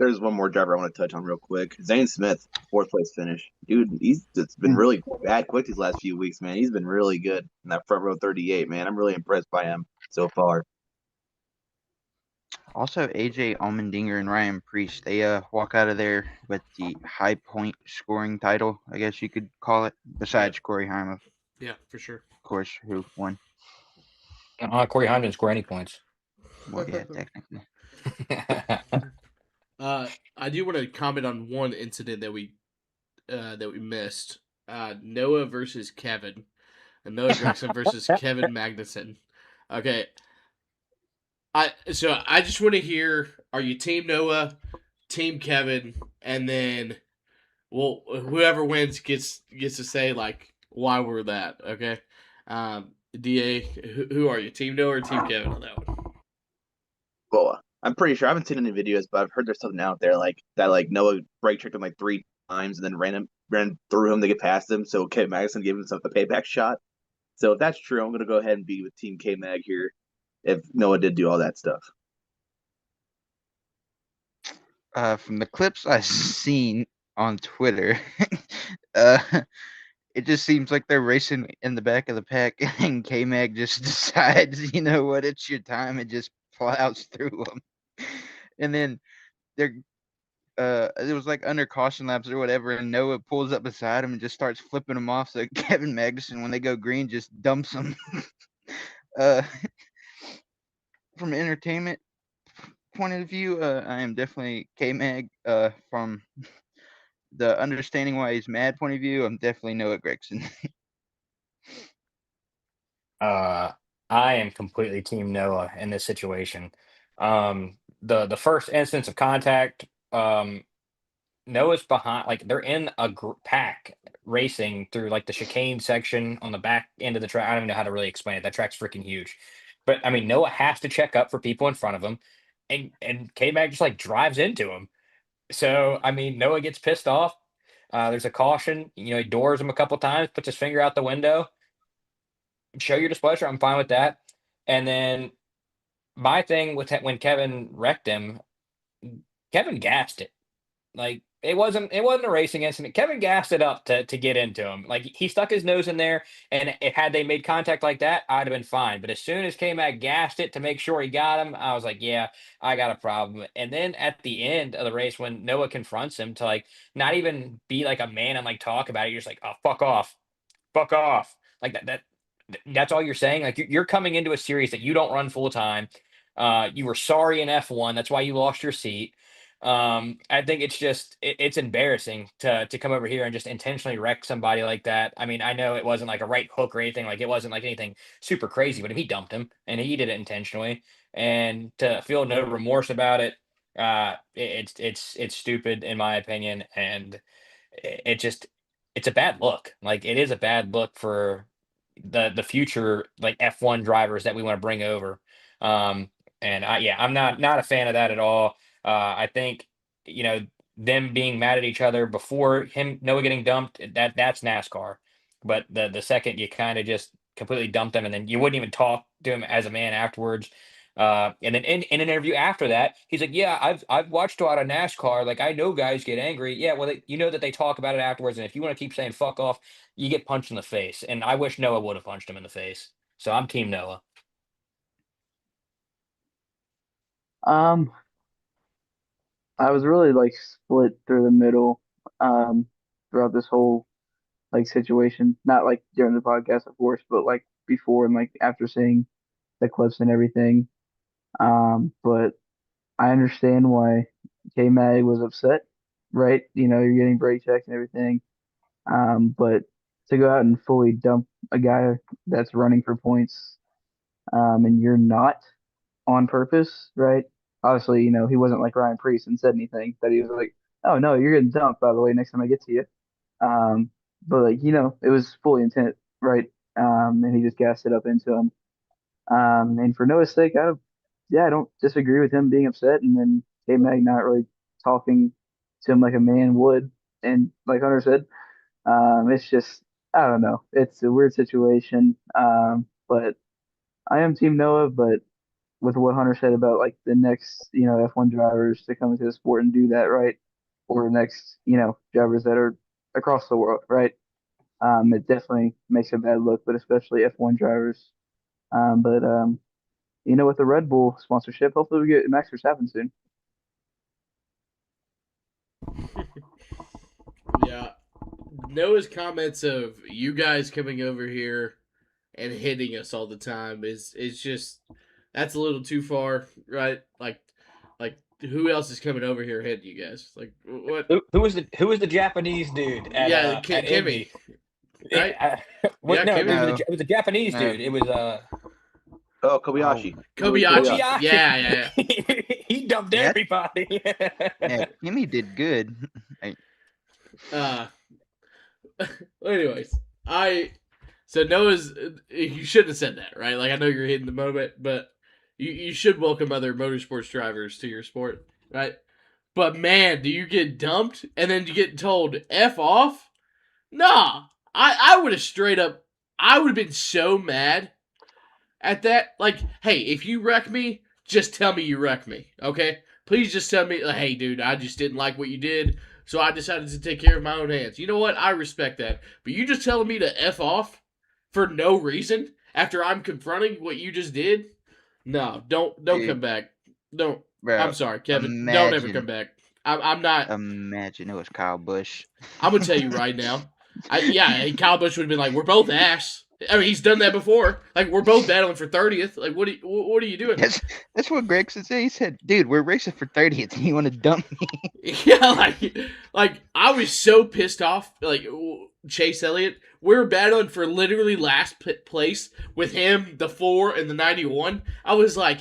B: There's one more driver I want to touch on real quick. Zane Smith, fourth place finish. Dude, he's just been really bad quick these last few weeks, man. He's been really good in that front row 38, man. I'm really impressed by him so far.
C: Also, AJ Allmendinger and Ryan Priest, they walk out of there with the high point scoring title, I guess you could call it, besides Corey Heim, of
A: Yeah, for sure.
C: course, who won.
E: Corey Heim didn't score any points.
C: Well, yeah, technically.
A: I do want to comment on one incident that we missed. Noah versus Kevin, and Noah Gregson versus Kevin Magnuson. Okay, I just want to hear: are you Team Noah, Team Kevin, and then well, whoever wins gets to say like why we're that. Okay, Da, who are you, Team Noah or Team Kevin on that one?
B: Well, I'm pretty sure I haven't seen any videos, but I've heard there's something out there like that, like Noah brake checked him like 3 times and then ran through him to get past him. So Kevin Magnuson gave him a payback shot. So if that's true, I'm gonna go ahead and be with Team K Mag here. If Noah did do all that stuff.
C: From the clips I've seen on Twitter, uh, it just seems like they're racing in the back of the pack, and K Mag just decides, you know what, it's your time, and just plows through them. And then they're it was like under caution laps or whatever, and Noah pulls up beside him and just starts flipping him off. So Kevin Magnuson, when they go green, just dumps him. uh, from an entertainment point of view, I am definitely K Mag. From the understanding why he's mad point of view, I'm definitely Noah Gregson.
E: I am completely Team Noah in this situation. The first instance of contact, Noah's behind, like they're in a pack racing through like the chicane section on the back end of the track. I don't even know how to really explain it. That track's freaking huge. But I mean, Noah has to check up for people in front of him, and K Mag just like drives into him. So I mean, Noah gets pissed off. There's a caution. You know, he doors him a couple times, puts his finger out the window. Show your displeasure. I'm fine with that. And then my thing with when Kevin wrecked him, Kevin gassed it. Like it wasn't a racing incident. Kevin gassed it up to get into him. Like he stuck his nose in there, and had they made contact like that, I'd have been fine. But as soon as K Mac gassed it to make sure he got him, I was like, yeah, I got a problem. And then at the end of the race, when Noah confronts him to like not even be like a man and like talk about it, you're just like, oh, fuck off. Like that's all you're saying. Like you're coming into a series that you don't run full time. You were sorry in F1. That's why you lost your seat. I think it's just it's embarrassing to come over here and just intentionally wreck somebody like that. I mean, I know it wasn't like a right hook or anything. Like it wasn't like anything super crazy, but if he dumped him and he did it intentionally, and to feel no remorse about it, it's stupid in my opinion, and it just it's a bad look. Like it is a bad look for the future like F1 drivers that we want to bring over. Um, and I'm not a fan of that at all. I think you know them being mad at each other before him Noah getting dumped, that's NASCAR. But the second you kind of just completely dumped him, and then you wouldn't even talk to him as a man afterwards. And then in an interview after that, he's like, "Yeah, I've watched a lot of NASCAR. Like I know guys get angry. Yeah, well, you know that they talk about it afterwards. And if you want to keep saying fuck off, you get punched in the face." And I wish Noah would have punched him in the face. So I'm Team Noah.
D: Um, I was really like split through the middle, um, throughout this whole like situation. Not like during the podcast, of course, but like before and like after seeing the clips and everything. But I understand why K Mag was upset, right? You know, you're getting brake checks and everything. But to go out and fully dump a guy that's running for points, and you're not on purpose, right? Obviously, you know, he wasn't like Ryan Priest and said anything that he was like, oh no, you're getting dumped, by the way, next time I get to you. Um, but like, you know, it was fully intent, right? And he just gassed it up into him. And for Noah's sake, yeah, I don't disagree with him being upset, and then K Mag not really talking to him like a man would. And like Hunter said, it's just I don't know. It's a weird situation. But I am Team Noah, but with what Hunter said about like the next, F1 drivers to come into the sport and do that, right? Or the next, drivers that are across the world, right? It definitely makes a bad look, but especially F1 drivers. But with the Red Bull sponsorship, hopefully we get Max Verstappen soon.
A: Yeah. Noah's comments of you guys coming over here and hitting us all the time is just that's a little too far, right? Like who else is coming over here hitting you guys? Like what?
E: Who was the Japanese dude
A: Yeah,
E: at
A: Kimmy,
E: Indy?
A: right?
E: What?
A: Yeah,
E: No,
A: Kimmy.
C: No,
E: it was a Japanese
C: no.
E: dude. It was
B: Oh,
C: Oh,
B: Kobayashi.
A: Kobayashi.
E: Kobayashi.
A: Yeah.
E: He dumped
C: yeah,
E: everybody.
C: yeah. Kimmy did good. Like,
A: Uh, well, anyways, so Noah's you shouldn't have said that, right? Like I know you're hitting the moment, but you should welcome other motorsports drivers to your sport, right? But man, do you get dumped and then you get told F off? Nah. I would have straight up I would have been so mad at that. Like, hey, if you wreck me, just tell me you wreck me, okay? Please just tell me, hey, dude, I just didn't like what you did, so I decided to take care of my own hands. You know what? I respect that. But you just telling me to F off for no reason after I'm confronting what you just did? No, don't come
C: dude,
A: back. Don't.
C: bro,
A: I'm sorry, Kevin. Don't ever come
C: imagine,
A: back. I'm not.
C: imagine it was Kyle Busch.
A: I'm gonna tell you right now. Kyle Busch would have been like, "We're both ass." I mean, he's done that before. Like, we're both battling for 30th. Like, what are you doing?
C: That's what Greg said. He said, "Dude, we're racing for 30th, and you want to dump me?"
A: Yeah, like I was so pissed off. Like Chase Elliott, we're battling for literally last place with him, the 4 and the 91. I was like,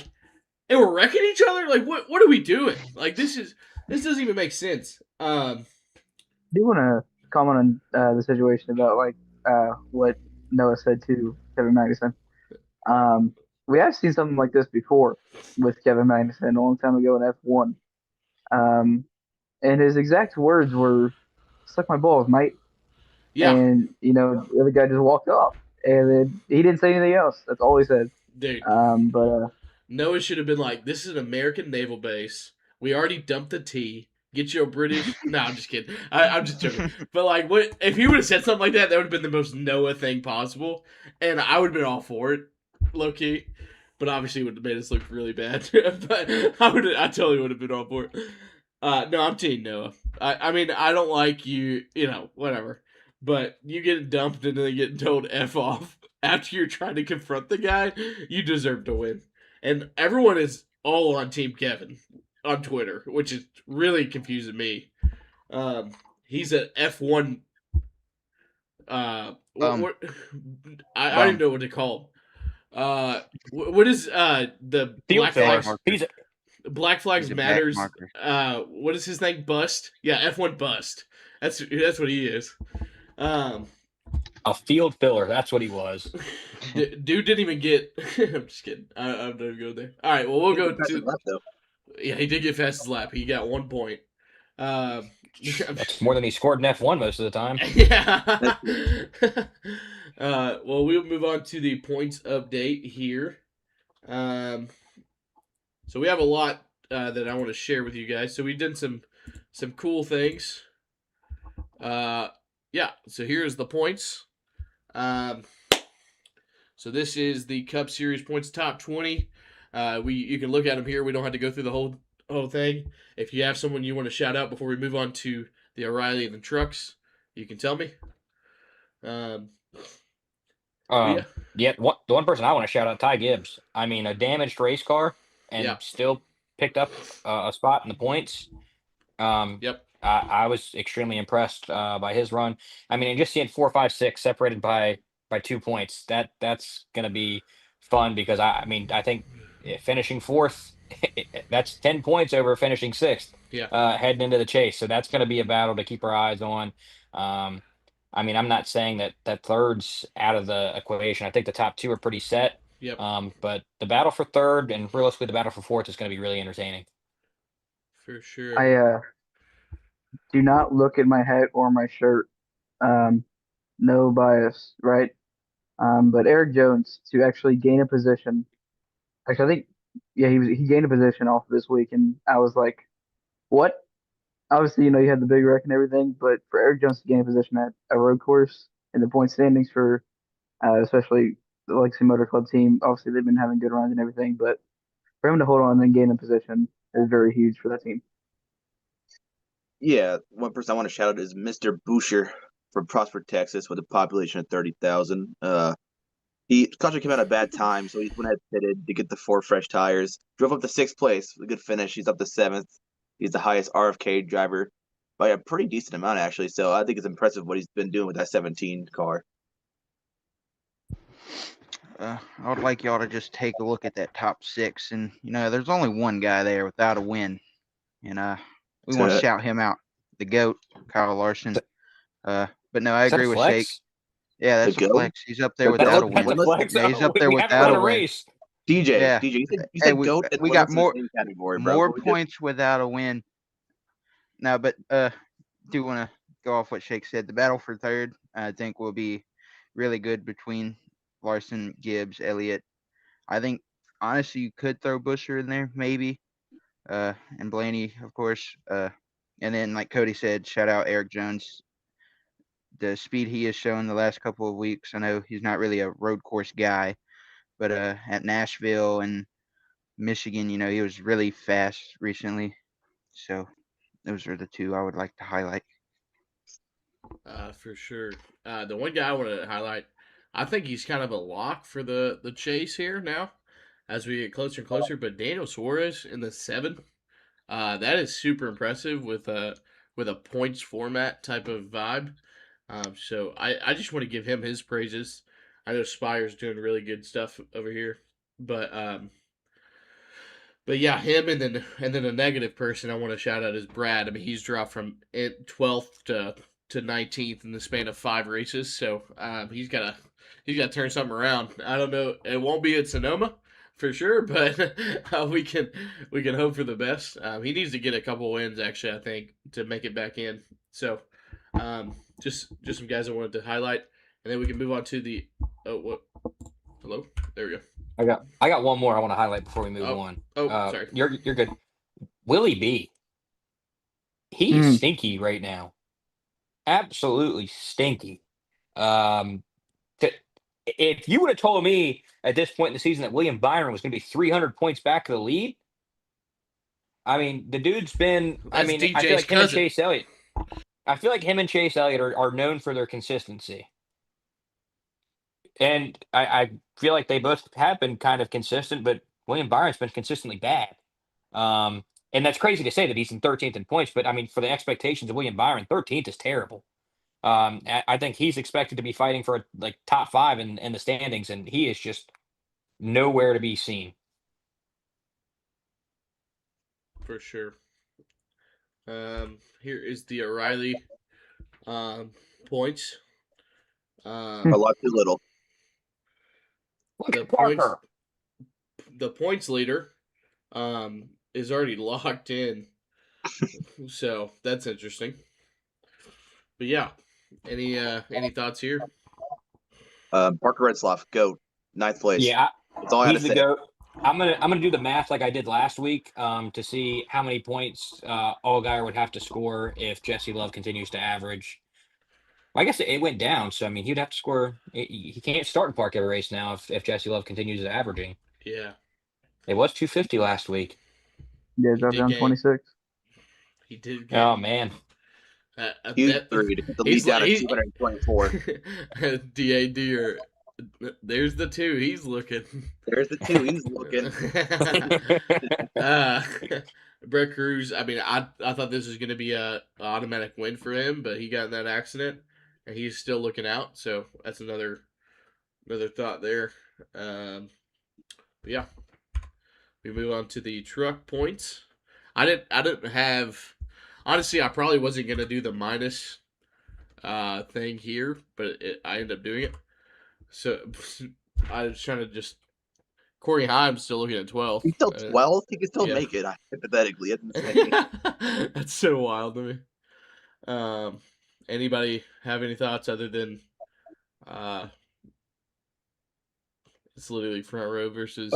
A: and we're wrecking each other. Like, what are we doing? Like, this doesn't even make sense.
D: I do want to comment on the situation about like what Noah said to Kevin Magnussen. We have seen something like this before with Kevin Magnussen a long time ago in F1. Um, and his exact words were, "Suck my balls, mate."
A: Yeah,
D: And the other guy just walked off, and then he didn't say anything else. That's all he said.
A: dude.
D: But
A: Noah should have been like, "This is an American naval base. We already dumped the T. Get you a British." No, I'm just kidding. I'm just joking. But like, what if he would have said something like that? That would have been the most Noah thing possible, and I would have been all for it, low key. But obviously, it would have made us look really bad. But I totally would have been all for it. No, I'm team Noah. I mean, I don't like you. Whatever. But you get dumped and then getting told F off after you're trying to confront the guy. You deserve to win. And everyone is all on Team Kevin on Twitter, which is really confusing me. He's an F1.
C: Bum,
A: I don't even
C: bum.
A: know what to call him. What is the
E: Field
A: Black
C: Bag
E: filler.
A: Flags?
C: marker.
A: Black Flags
C: He's a back
A: Matters.
C: marker.
A: What is his name? Bust. Yeah, F1 Bust. That's what he is. Um,
E: A field filler. That's what he was.
A: dude didn't even get. I'm just kidding. I'm not even going there. All right. Well, we'll go to.
B: Left, though.
A: Yeah, he did get fastest lap. He got 1 point.
E: That's more than he scored in F1 most of the time.
A: Yeah. Well, we'll move on to the points update here. So we have a lot that I want to share with you guys. So we've done some cool things. Yeah. So here's the points. So this is the Cup Series points top 20. You can look at them here. We don't have to go through the whole thing. If you have someone you want to shout out before we move on to the O'Reilly and the trucks, you can tell me. Yeah.
E: The one person I want to shout out, Ty Gibbs. I mean, a damaged race car and
A: Yeah.
E: still picked up a spot in the points.
A: Yep.
E: I was extremely impressed by his run. I mean, and just seeing 4, 5, 6 separated by 2 points, that's going to be fun because I think finishing fourth, that's 10 points over finishing sixth.
A: Yeah.
E: Heading into the chase, so that's going to be a battle to keep our eyes on. I mean, I'm not saying that third's out of the equation. I think the top 2 are pretty set.
A: Yep.
E: But the battle for third and realistically the battle for fourth is going to be really entertaining.
A: For sure.
D: I do not look at my hat or my shirt. No bias, right? But Eric Jones to actually gain a position. Actually, I think yeah, he gained a position off this week, and I was like, what? Obviously, you had the big wreck and everything, but for Eric Jones to gain a position at a road course in the point standings for especially the Legacy Motor Club team, obviously they've been having good runs and everything, but for him to hold on and then gain a position is very huge for that team.
B: Yeah, one person I want to shout out is Mr. Boucher from Prosper, Texas, with a population of 30,000. Contract came out at a bad time, so he went ahead and pitted to get the 4 fresh tires. Drove up to sixth place with a good finish. He's up to seventh. He's the highest RFK driver by a pretty decent amount, actually. So I think it's impressive what he's been doing with that 17 car.
C: I would like y'all to just take a look at that top 6, and there's only one guy there without a win, and we want to shout him out, the GOAT, Kyle Larson. But no, I
E: Is that
C: agree
E: a
C: with
E: flex?
C: Shake. Yeah, that's
B: The
C: a
B: GOAT?
C: flex. He's up there
B: That's
C: without a win.
E: That's a flex.
C: Yeah, he's up
E: We
C: there
E: haven't
C: without
E: won
C: a
E: a
C: win.
E: race.
B: DJ,
C: Yeah.
B: DJ, you
C: Hey,
B: said GOAT and
C: we
B: win
C: got
B: us in the
C: more
B: same category, bro.
C: more
B: What we did-
C: points without a win. No, but do want to go off what Shake said. The battle for third, I think, will be really good between Larson, Gibbs, Elliott. I think honestly you could throw Busher in there, maybe. And Blaney, of course. And then like Cody said, shout out Eric Jones. The speed he has shown the last couple of weeks. I know he's not really a road course guy, but at Nashville and Michigan, he was really fast recently. So those are the two I would like to highlight.
A: For sure. The one guy I want to highlight, I think he's kind of a lock for the chase here now, as we get closer and closer. But Daniel Suarez in the 7, that is super impressive with a points format type of vibe. So I just want to give him his praises. I know Spire's doing really good stuff over here, but yeah, him and then a negative person I want to shout out is Brad. I mean, he's dropped from 12th to 19th in the span of 5 races, so he's got to turn something around. I don't know, it won't be at Sonoma for sure, but we can hope for the best. He needs to get a couple wins actually, I think, to make it back in. So, just some guys I wanted to highlight, and then we can move on to the what? Hello, there we go.
E: I got one more I want to highlight before we move on.
A: Sorry.
E: You're good. Willie B. He's stinky right now. Absolutely stinky. If you would have told me at this point in the season that William Byron was going to be 300 points back of the lead, I mean, the dude's been. I
A: That's
E: mean, I feel
A: DJ's
E: like him and
A: cousin.
E: Chase Elliott. I feel like him and Chase Elliott are known for their consistency. And I feel like they both have been kind of consistent, but William Byron's been consistently bad. And that's crazy to say that he's in 13th in points, but I mean, for the expectations of William Byron, 13th is terrible. I think he's expected to be fighting for like top 5 in the standings, and he is just nowhere to be seen.
A: For sure. Here is the O'Reilly points.
B: A lot too little.
E: Look
A: The
E: at Parker.
A: points leader is already locked in. So that's interesting. But yeah, any thoughts here?
B: Parker Redsloff, GOAT, 9th place.
E: Yeah,
B: That's all I got to
E: he's the
B: say.
E: GOAT. I'm gonna do the math like I did last week to see how many points Allgaier would have to score if Jesse Love continues to average. Well, I guess it went down, so I mean he'd have to score. He can't start in Park every race now if Jesse Love continues averaging.
A: Yeah.
E: It was 250 last week.
D: Yeah, dropped down 26.
A: He did gain.
E: Oh man.
B: Huge 3 to put the lead down at 224.
A: DAD or there's the 2. He's looking.
B: There's the 2. He's looking.
A: Brett Cruz. I mean, I thought this was going to be a automatic win for him, but he got in that accident, and he's still looking out. So that's another thought there. But yeah, we move on to the truck points. I didn't have. Honestly, I probably wasn't gonna do the minus thing here, but I ended up doing it. So I was trying to just. Corey Heim's still looking at 12.
B: He's still 12. He can still make it, hypothetically.
A: That's so wild to me. Anybody have any thoughts other than It's literally front row versus.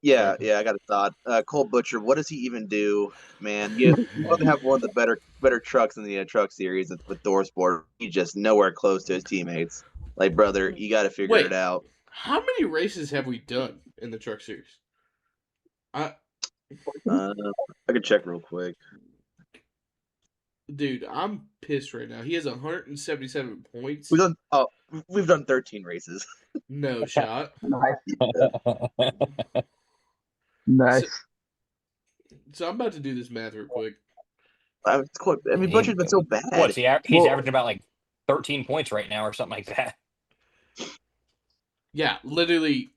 B: Yeah. I got a thought. Cole Butcher, what does he even do, man? You probably have one of the better trucks in the truck series with Thorsport. He's just nowhere close to his teammates. Like, brother, you got to figure
A: Wait,
B: it out.
A: how many races have we done in the truck series? I,
B: I can check real quick.
A: dude, I'm pissed right now. He has 177 points.
B: We've done 13 races.
A: No shot.
D: Nice.
A: So,
D: Nice.
A: so I'm about to do this math real quick.
B: I mean, Butcher's been so bad.
E: What's he's
D: Well-
E: averaging about like 13 points right now or something like that.
A: Yeah, literally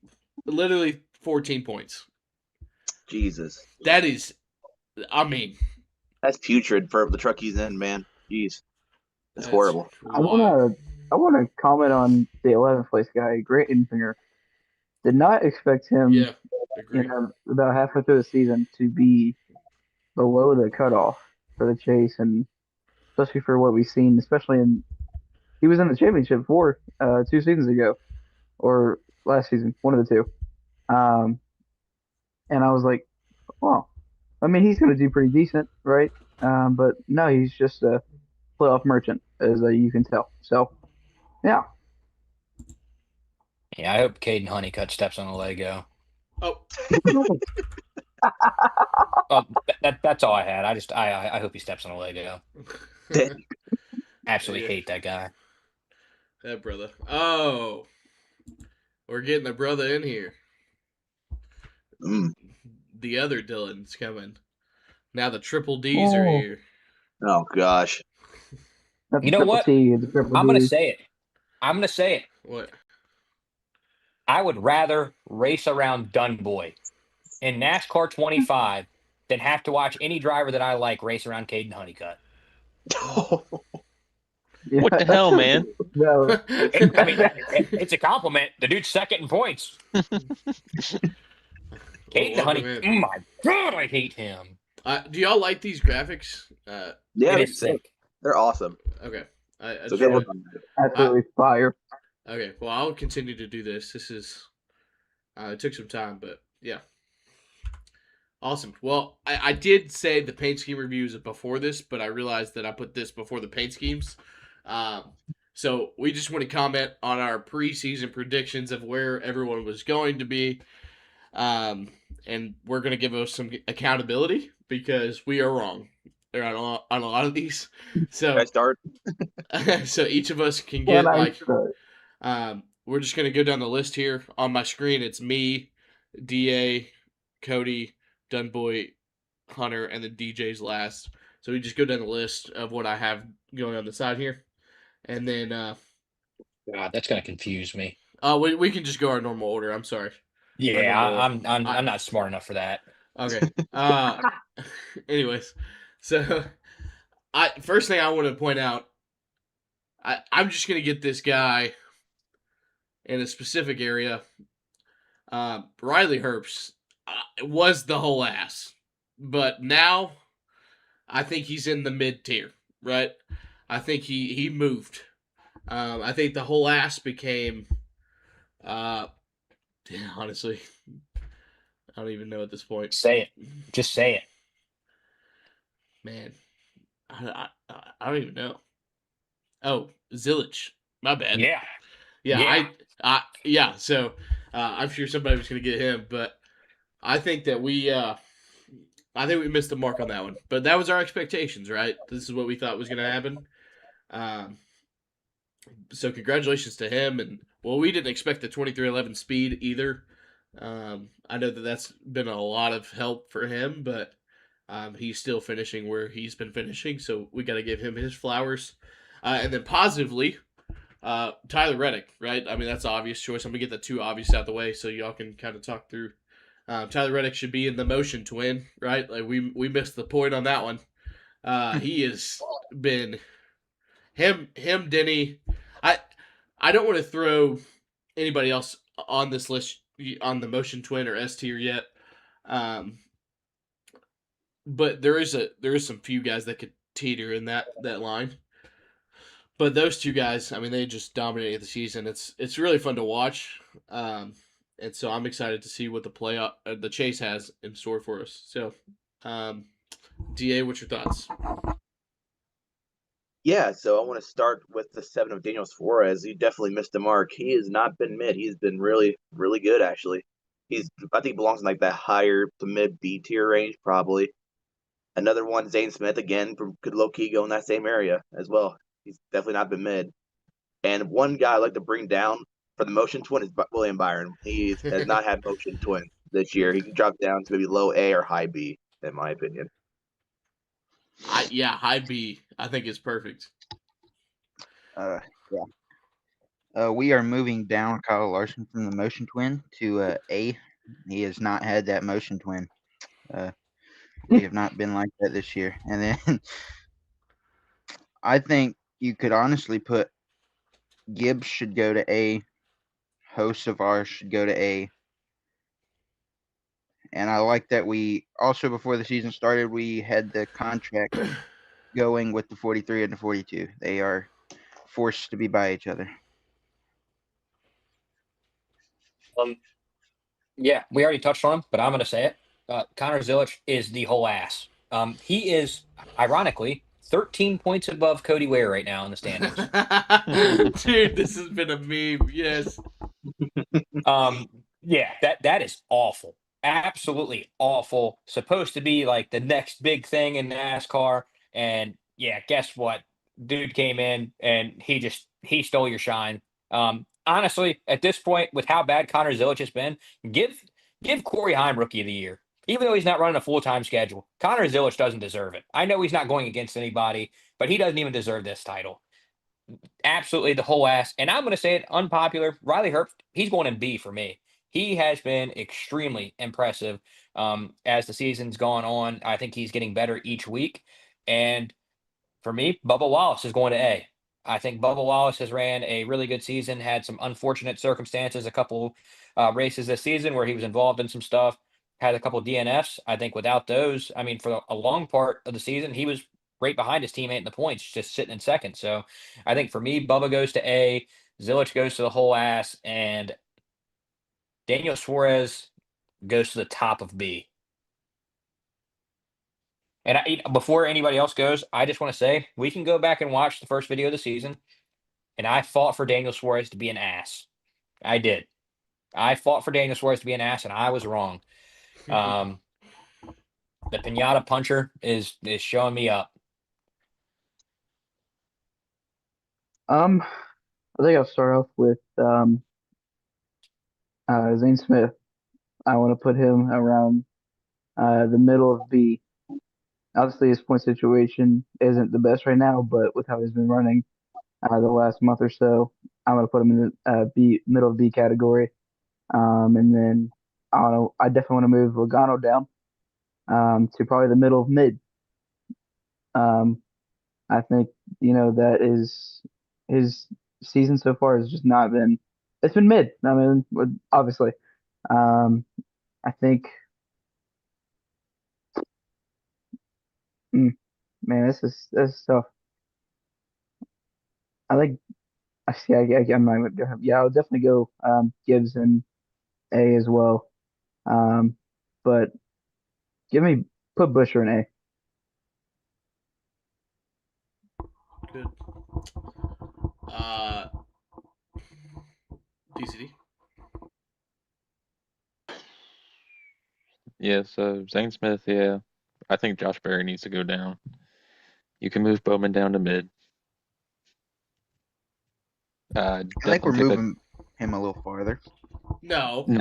A: 14 points.
B: Jesus.
A: That is, I mean,
B: That's putrid for the truck he's in, man. Jeez. That's horrible.
D: I
A: wild.
D: wanna comment on the 11th place guy, Grant Enfinger. Did not expect him,
A: Yeah, agree.
D: about halfway through the season to be below the cutoff for the chase, and especially for what we've seen, he was in the championship 2 seasons ago, or last season, one of the two. And I was like, well, I mean, he's going to do pretty decent, right? But no, he's just a playoff merchant, as you can tell. So, yeah.
E: Yeah, I hope Caden Honeycutt steps on a Lego.
A: Oh,
E: That's all I had. I hope he steps on a Lego. Absolutely hate that guy.
A: that brother. Oh, we're getting the brother in here.
B: Mm.
A: The other Dylan's coming. Now the triple D's are here.
B: Oh, gosh.
D: Not the
E: You know
D: triple
E: what?
D: T, the triple
E: I'm gonna
D: D.
E: say it.
A: What?
E: I would rather race around Dunboy in NASCAR 25 than have to watch any driver that I like race around Caden Honeycutt.
D: Yeah,
F: What the hell, man?
D: No,
E: I mean, it's a compliment. The dude's second in points. Caden
A: welcome
E: Honeycutt.
A: in.
E: Oh my god, I hate him.
A: Do y'all like these graphics?
B: Yeah,
E: It is sick.
B: they're awesome.
A: Okay. I
B: So
A: just
B: good
A: wanna-
B: looking.
D: absolutely fire.
A: Okay, well, I'll continue to do this. This is, it took some time, but yeah. Awesome. Well, I did say the paint scheme reviews before this, but I realized that I put this before the paint schemes. So we just want to comment on our preseason predictions of where everyone was going to be. And we're going to give us some accountability because we are wrong on a lot of these. So,
B: I start.
A: so each of us can get
D: And I
A: like,
D: start.
A: we're just going to go down the list here. On my screen, it's me, DA, Cody, Dunboy, Hunter, and then DJ's last. So we just go down the list of what I have going on the side here. And then
E: God, that's gonna confuse me.
A: we can just go our normal order. I'm sorry.
E: Yeah,
A: normal-
E: I'm not smart enough for that.
A: Okay. Anyways, so first thing I want to point out, I'm just gonna get this guy in a specific area. Riley Herbst was the whole ass, but now I think he's in the mid tier, right? I think he moved. I think the whole ass became, honestly, I don't even know at this point.
E: Say it. Just say it.
A: Man, I don't even know. Oh, Zillage. My bad.
E: Yeah.
A: Yeah. So I'm sure somebody was gonna get him, but I think that we missed the mark on that one. But that was our expectations, right? This is what we thought was gonna happen. So congratulations to him, and well, we didn't expect the 2311 speed either. I know that that's been a lot of help for him, but he's still finishing where he's been finishing, so we got to give him his flowers. And then positively, Tyler Reddick, right? I mean, that's an obvious choice. I'm going to get the two obvious out the way so y'all can kind of talk through. Tyler Reddick should be in the motion to win, right? Like we missed the point on that one. He has been him, Denny. I don't want to throw anybody else on this list on the motion twin or S tier yet. But there is some few guys that could teeter in that line. But those two guys, I mean, they just dominated the season. It's really fun to watch. And and so I'm excited to see what the chase has in store for us. So, Da, what's your thoughts?
B: Yeah, so I want to start with the 7 of Daniel Suarez. He definitely missed the mark. He has not been mid. He's been really, really good, actually. I think, belongs in like that higher to mid B tier range, probably. Another one, Zane Smith, again, could low key go in that same area as well. He's definitely not been mid. And one guy I like to bring down for the motion twin is William Byron. He has not had motion twin this year. He can drop down to maybe low A or high B, in my opinion.
A: High B, I think is perfect.
C: Yeah. We are moving down Kyle Larson from the motion twin to A. He has not had that motion twin. We have not been like that this year. And then I think you could honestly put Gibbs should go to A. Hosts of ours should go to A. And I like that we also, before the season started, we had the contract going with the 43 and the 42. They are forced to be by each other.
E: Yeah, we already touched on him, but I'm going to say it. Connor Zilic is the whole ass. He is, ironically, 13 points above Cody Ware right now in the standings.
A: Dude, this has been a meme. Yes.
E: Yeah, that is awful. Absolutely awful. Supposed to be like the next big thing in NASCAR. And yeah, guess what? Dude came in and he stole your shine. Honestly, at this point, with how bad Connor Zilic has been, give Corey Heim Rookie of the Year. Even though he's not running a full-time schedule, Connor Zilic doesn't deserve it. I know he's not going against anybody, but he doesn't even deserve this title. Absolutely the whole ass. And I'm going to say it unpopular. Riley Herbst, he's going in B for me. He has been extremely impressive as the season's gone on. I think he's getting better each week. And for me, Bubba Wallace is going to A. I think Bubba Wallace has ran a really good season, had some unfortunate circumstances, a couple races this season where he was involved in some stuff, had a couple DNFs. I think without those, I mean, for a long part of the season, he was right behind his teammate in the points, just sitting in second. So I think for me, Bubba goes to A, Zilic goes to the whole ass, and Daniel Suarez goes to the top of B. And before anybody else goes, I just want to say we can go back and watch the first video of the season. And I fought for Daniel Suarez to be an ass. I did. I fought for Daniel Suarez to be an ass, and I was wrong. The pinata puncher is showing me up.
D: I think I'll start off with Zane Smith. I want to put him around the middle of B. Obviously, his point situation isn't the best right now, but with how he's been running the last month or so, I'm going to put him in the B middle of B category. And then I don't know. I definitely want to move Logano down to probably the middle of mid. I think that is his season so far has just not been. It's been mid. I mean, obviously, I think. Man, this is tough. I think. I see. I'm not even gonna. Yeah, I'll definitely go Gibbs and A as well. Um, but put Busher in A.
A: Good. DCD.
F: Yeah, so Zane Smith, yeah. I think Josh Berry needs to go down. You can move Bowman down to mid.
C: I think we're moving him a little farther.
A: No,
F: he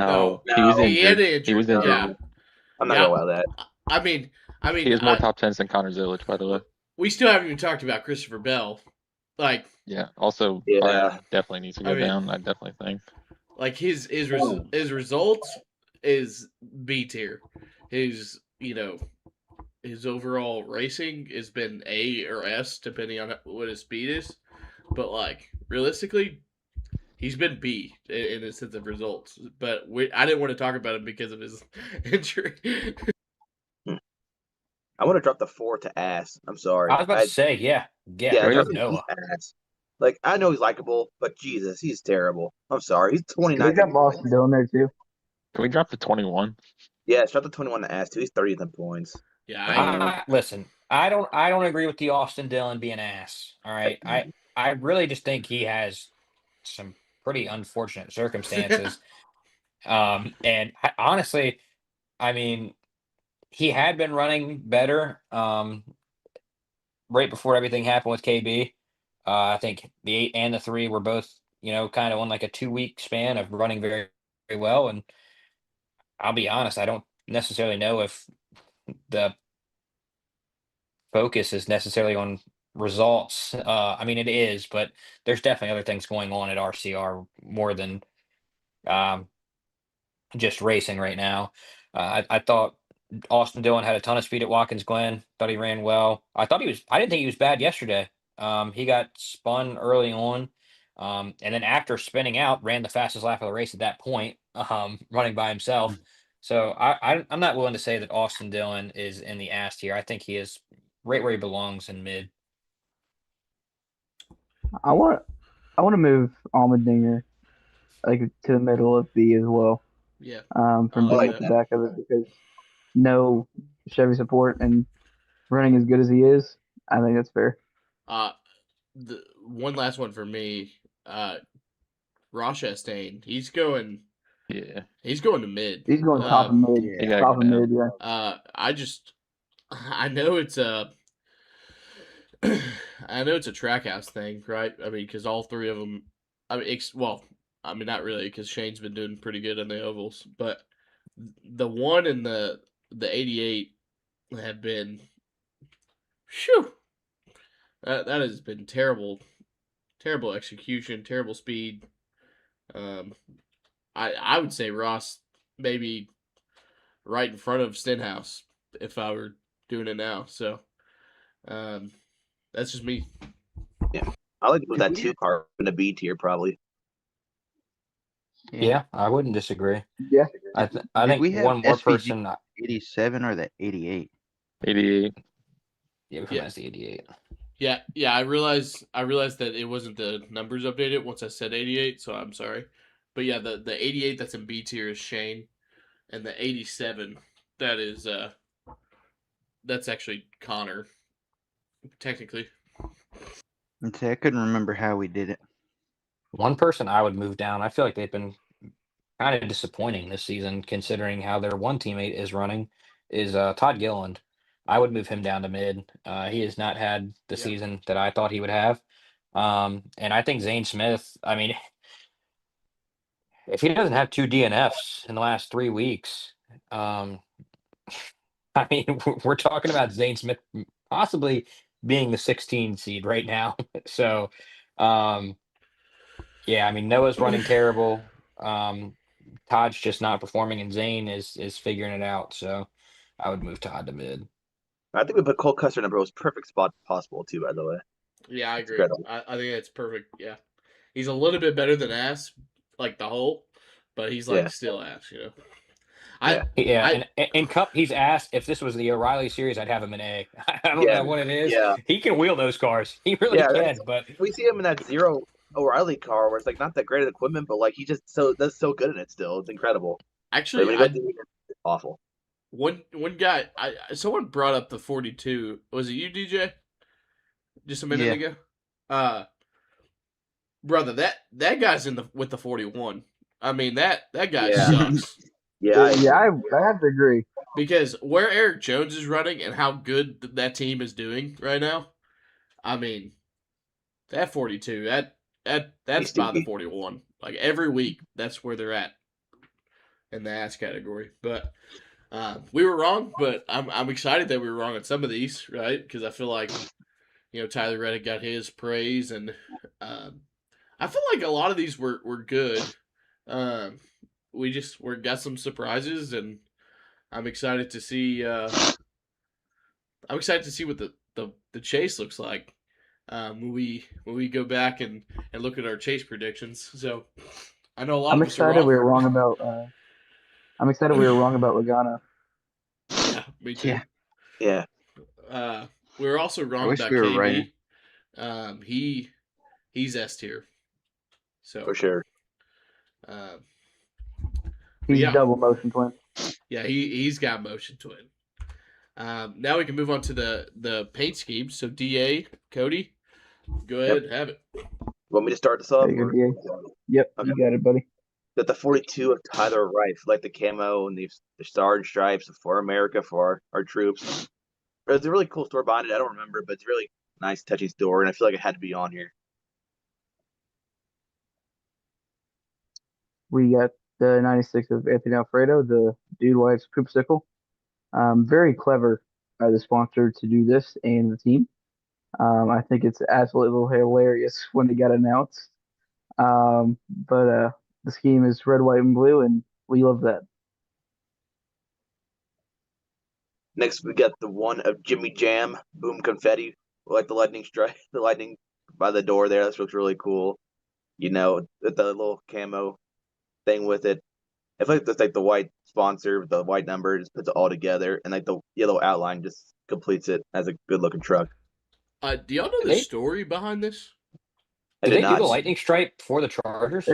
F: was
A: he had
F: injured.
A: an injury.
F: He was injured.
A: Yeah.
B: I'm not gonna allow that.
A: I mean,
F: he has more top tens than Connor Zilic, by the way.
A: We still haven't even talked about Christopher Bell.
F: Yeah. Also, Byron definitely needs to go down. I definitely think.
A: Like his results is B tier. His his overall racing has been A or S depending on what his speed is. But realistically, he's been B in the sense of results. But I didn't want to talk about him because of his injury.
B: I want to drop the 4 to ass. I'm sorry.
E: I was about to say, yeah.
B: Noah. Ass. I know he's likable, but Jesus, he's terrible. I'm sorry. He's 29.
D: We got Boston down there too.
F: Can we drop the 21?
B: Yeah, shut the 21 to ass too. He's 30th in points.
A: Yeah,
E: Listen, I don't agree with the Austin Dillon being ass. All right, I really just think he has some pretty unfortunate circumstances. And honestly, I mean, he had been running better right before everything happened with KB. I think the 8 and the 3 were both, kind of on like a 2-week span of running very, very well. And I'll be honest, I don't necessarily know if the focus is necessarily on results. I mean, it is, but there's definitely other things going on at RCR more than um, just racing right now. I thought Austin Dillon had a ton of speed at Watkins Glen. Thought he ran well. I didn't think he was bad yesterday. He got spun early on, and then after spinning out, ran the fastest lap of the race at that point, running by himself. So I'm not willing to say that Austin Dillon is in the ass tier. I think he is right where he belongs in mid.
D: I want to move Allmendinger like to the middle of B as well.
A: yeah.
D: From
A: like
D: being at the back of it because no Chevy support and running as good as he is, I think that's fair.
A: The one last one for me, Ross Chastain. He's going
F: Yeah.
A: to mid.
D: He's going top of mid,
F: He gotta
D: top
F: go
D: of
F: down.
D: mid, yeah.
A: I know it's a I know it's a track house thing, right? I mean, because all three of them. I mean, not really, because Shane's been doing pretty good on the ovals, but the one and the 88 have been, phew, that has been terrible, terrible execution, terrible speed. Um, I would say Ross maybe right in front of Stenhouse if I were doing it now. So, that's just me.
B: Yeah, I like to put that 2 car in a B tier probably.
E: Yeah, I wouldn't disagree.
D: Yeah.
E: I
C: Did
E: think
C: we have
E: one more
C: SVG
E: person.
C: 87 or the 88?
F: 88.
E: Yeah, we has the 88.
A: Yeah. I realized that it wasn't the numbers updated once I said 88, so I'm sorry. But yeah, the 88 that's in B tier is Shane, and the 87 that's actually Connor, technically.
C: And say I couldn't remember how we did it.
E: One person I would move down. I feel like they've been kind of disappointing this season, considering how their one teammate is running. Is Todd Gilliland? I would move him down to mid. He has not had the
A: Yeah.
E: season that I thought he would have. And I think Zane Smith. I mean, if he doesn't have 2 DNFs in the last 3 weeks, I mean, we're talking about Zane Smith possibly being the 16 seed right now. So, yeah, I mean, Noah's running terrible. Todd's just not performing, and Zane is figuring it out. So, I would move Todd to mid.
B: I think we put Cole Custer in the most perfect spot possible too. By the way.
A: Yeah, I agree.
B: Incredible.
A: I think that's perfect. Yeah, he's a little bit better than Ass, like the whole, but he's like still Ass.
E: Yeah, and in Cup, he's asked if this was the O'Reilly series, I'd have him in A. I don't know what it is.
B: Yeah.
E: He can wheel those cars. He really can. But
B: we see him in that 0 O'Reilly car where it's like not that great of equipment, but like he just does so good in it still. It's incredible.
A: Actually,
B: it's awful.
A: One guy, someone brought up the 42. Was it you, DJ? Just a minute ago. Brother, that guy's with the 41. I mean that guy sucks.
D: Yeah, I have to agree.
A: Because where Eric Jones is running and how good that team is doing right now, I mean, that 42, that's by the 41. Like every week, that's where they're at in the ass category. But we were wrong, but I'm excited that we were wrong on some of these, right? Because I feel like Tyler Reddick got his praise, and I feel like a lot of these were good. We got some surprises, and I'm excited to see. I'm excited to see what the chase looks like when we go back and look at our chase predictions. So I know a lot
D: I'm
A: of us are
D: excited
A: wrong.
D: we were wrong about. I'm excited we were wrong about Logano.
A: Yeah, me too.
B: Yeah.
A: We were also wrong
C: I wish
A: about
C: we were
A: KB.
C: right.
A: He's S tier. So
B: For sure.
D: He's
A: yeah.
D: double motion twin.
A: Yeah, he's got motion twin. Now we can move on to the paint scheme. So DA, Cody, go ahead and have it.
B: Want me to start this
D: There
B: off?
D: you go,
B: Or?
D: DA. Yep,
B: Okay.
D: you got it, buddy.
B: Got the 42 of Tyler Rife, like the camo and the star and stripes for America for our troops. It's a really cool store behind it. I don't remember, but it's a really nice, touching store, and I feel like it had to be on here.
D: We got the 96 of Anthony Alfredo, the Dude Wife's Poopsicle. Very clever by the sponsor to do this and the team. I think it's absolutely hilarious when it got announced. But the scheme is red, white, and blue, and we love that.
B: Next, we got the one of Jimmy Jam, Boom Confetti, like the lightning strike, the lightning by the door there. That looks really cool. You know, the little camo thing with it. I feel like that's like the white sponsor, the white number just puts it all together, and like the yellow outline just completes it as a good looking truck.
A: Do y'all know the story behind this?
B: I
E: Did
B: did
E: they do
B: not.
E: the lightning stripe for the Chargers?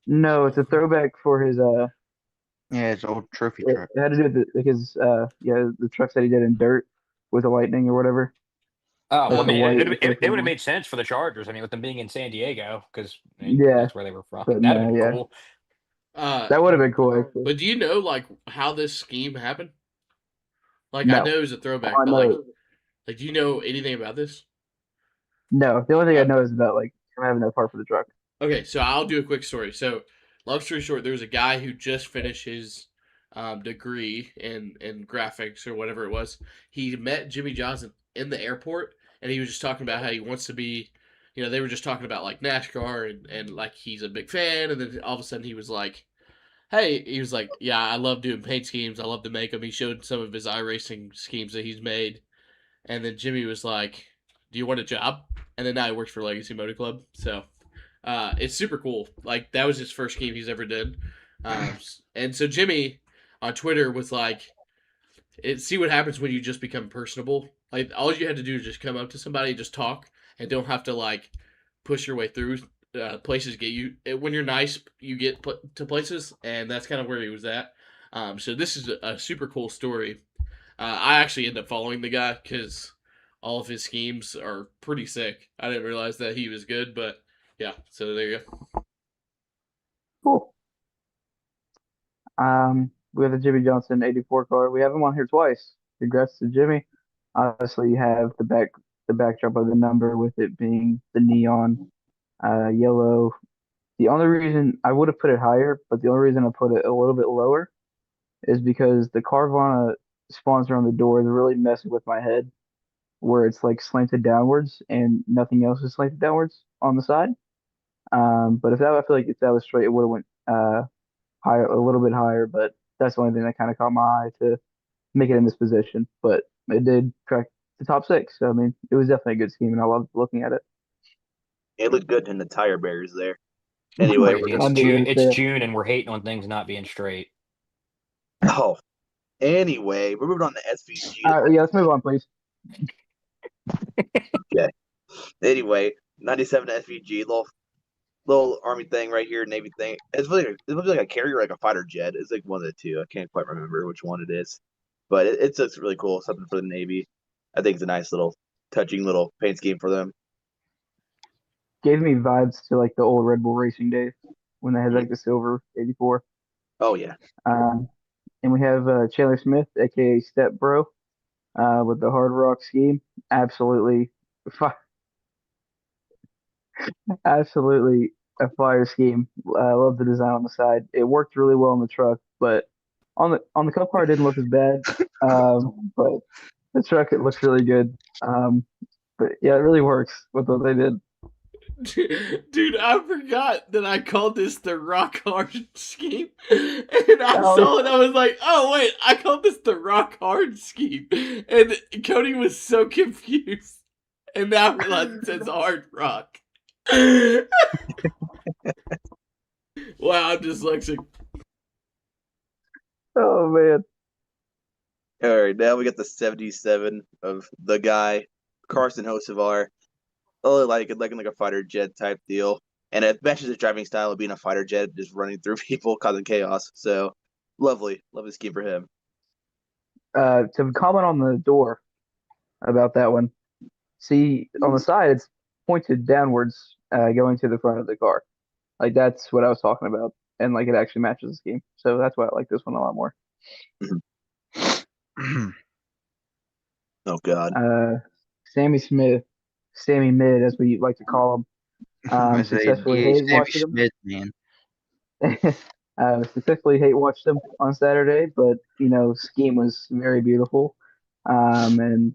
D: No, it's a throwback for his
C: Yeah, it's old trophy
D: it
C: truck.
D: had to do with his the trucks that he did in dirt with the lightning or whatever.
E: Oh, well,
D: Like
E: I
D: the
E: mean,
D: white
E: it would have made sense for the Chargers. I mean, with them being in San Diego, because
D: Yeah,
E: that's where they were from.
D: but
E: That'd have
D: no,
E: been
D: yeah.
E: cool.
D: That would have been cool actually.
A: But do you know like how this scheme happened? Like I
D: No.
A: know it was a throwback,
D: All I
A: but
D: know-
A: like do you know anything about this?
D: No, the only thing I know is about like him having that part for the truck.
A: Okay, so I'll do a quick story. So, long story short, there was a guy who just finished his degree in graphics or whatever it was. He met Jimmy Johnson in the airport, and he was just talking about how he wants to be. You know, they were just talking about like NASCAR and like he's a big fan, and then all of a sudden he was like, "Hey," he was like, "Yeah, I love doing paint schemes. I love to make them." He showed some of his iRacing schemes that he's made, and then Jimmy was like, "Do you want a job?" And then now he works for Legacy Motor Club. So it's super cool. Like that was his first game he's ever did. And so Jimmy on Twitter was like, "See what happens when you just become personable. Like all you had to do is just come up to somebody, and just talk, and don't have to like push your way through places. Get you when you're nice, you get to places, and that's kind of where he was at. So this is a super cool story. I actually ended up following the guy because all of his schemes are pretty sick. I didn't realize that he was good, but yeah. So there you go.
D: Cool. We have the Jimmy Johnson 84 car. We have him on here twice. Congrats to Jimmy. Obviously, you have the backdrop of the number with it being the neon yellow. The only reason I would have put it higher, but the only reason I put it a little bit lower is because the Carvana sponsor on the door is really messing with my head, where it's like slanted downwards and nothing else is slanted downwards on the side. But I feel like if that was straight, it would have went higher, a little bit higher. But that's the only thing that kind of caught my eye to make it in this position. But it did crack the top six. So I mean, it was definitely a good scheme, and I loved looking at it.
B: It looked good in the tire barriers there. Anyway,
E: Crazy.
D: I knew it was
E: It's
D: there.
E: June, and we're hating on things not being straight.
B: Anyway, we're moving on to SVG.
D: Yeah, let's move on, please.
B: Okay. Anyway, 97 SVG, little army thing right here, Navy thing. It looks like a carrier, like a fighter jet. It's like one of the two. I can't quite remember which one it is, but it looks really cool. Something for the Navy. I think it's a nice little, touching little paint scheme for them.
D: Gave me vibes to like the old Red Bull Racing days when they had like the silver 84.
B: Oh yeah,
D: And we have Chandler Smith, aka Step Bro, with the Hard Rock scheme. Absolutely, absolutely a fire scheme. I love the design on the side. It worked really well on the truck, but on the cup car it didn't look as bad. But the truck it looks really good. But yeah, it really works with what they did.
A: Dude, I forgot that I called this the rock hard scheme. And I saw it, I was like, oh wait, I called this the rock hard scheme. And Cody was so confused. And now I realize it says hard rock. Wow, I'm dyslexic.
D: Oh man.
B: All right, now we got the 77 of the guy, Carson Hocevar. Oh, like a fighter jet type deal. and it matches his driving style of being a fighter jet, just running through people, causing chaos. So lovely scheme for him.
D: To comment on the door about that one. See, on the side, it's pointed downwards, going to the front of the car. Like that's what I was talking about, and like it actually matches the scheme. So that's why I like this one a lot more.
B: Oh God.
D: Sammy Smith, Sammy Mid, as we like to call him,
C: I say
D: successfully
C: DA
D: hate
C: Sammy
D: watched him.
C: Smith, man.
D: Successfully hate watched him on Saturday, but scheme was very beautiful. And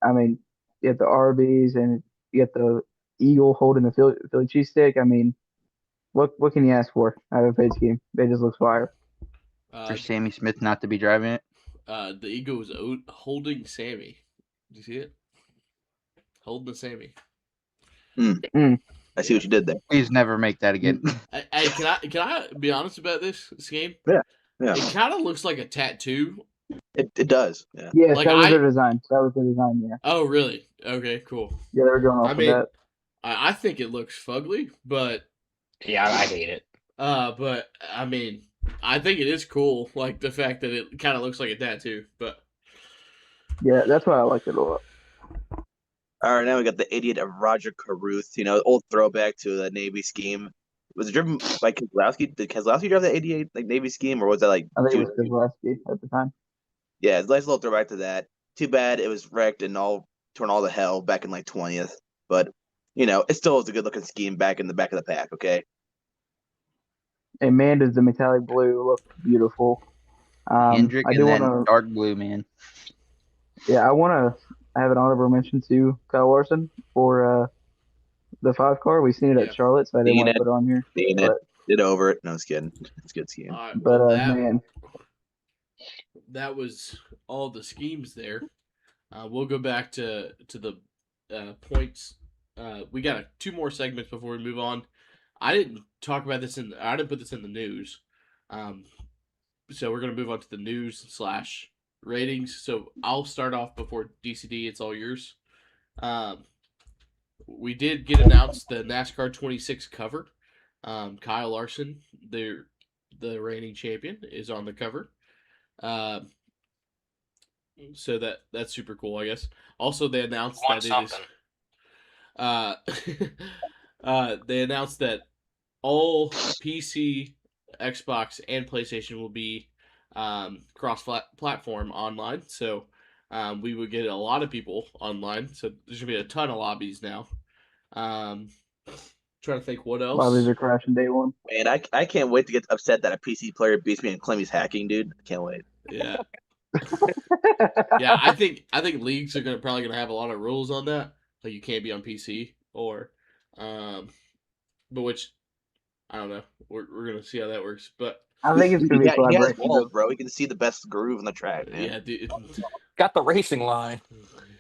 D: I mean, you get the Arby's and you get the Eagle holding the Philly cheesesteak. I mean, what can you ask for out of a paid scheme? It just looks fire.
C: For Sammy Smith not to be driving it.
A: The Eagle was holding Sammy. Did you see it? Holding the Sammy.
B: I see what you did there.
C: Please never make that again.
A: Hey, can I be honest about this game?
B: Yeah.
A: It kind of looks like a tattoo.
B: It does. Yeah.
D: Yes,
A: Like
D: that was their design. That was their design. Yeah.
A: Oh, really? Okay, cool.
D: Yeah, they were going off
A: I
D: of
A: mean,
D: that.
A: I think it looks fugly, but
E: Yeah, I hate it.
A: but I mean, I think it is cool, like the fact that it kind of looks like a tattoo. But
D: Yeah, that's why I like it a lot.
B: All right, now we got the idiot of Roger Carruth. Old throwback to the Navy scheme. Was it driven by Keselowski? Did Keselowski drive that 88 Navy scheme, or was that like?
D: I think it was Keselowski at the time.
B: Yeah, it's a nice little throwback to that. Too bad it was wrecked and torn all to hell back in like 20th. But it still was a good looking scheme back in the back of the pack. Okay.
D: And man, does the metallic blue look beautiful.
C: Hendrick
D: I
C: and
D: do
C: then
D: want to.
C: dark blue, man.
D: Yeah, I want to have an honorable mention to Kyle Larson for the 5 car. We've seen it at Charlotte, so I didn't want to put it on here.
B: Did over it. No, it's good. It's a good scheme.
A: all right,
D: But
A: well,
D: man,
A: that was all the schemes there. We'll go back to the points. We got 2 more segments before we move on. I didn't talk about this I didn't put this in the news. So we're gonna move on to the news / ratings. So I'll start off before DCD. It's all yours. We did get announced the NASCAR 26 cover. Kyle Larson, the reigning champion, is on the cover. So that's super cool, I guess. Also, they announced that it is. They announced that all PC, Xbox, and PlayStation will be cross-platform online. So we would get a lot of people online. So there's gonna be a ton of lobbies now. Trying to think what else.
D: lobbies are crashing day one.
B: Man, I can't wait to get upset that a PC player beats me and claim he's hacking, dude. I can't wait.
A: Yeah. Yeah, I think leagues are probably gonna have a lot of rules on that. Like you can't be on PC or, but which I don't know. We're gonna see how that works. But
D: I think it's gonna be
B: He has
D: collaboration.
B: walls, bro. He can see the best groove in the track, man.
A: yeah, dude.
E: Got the racing line.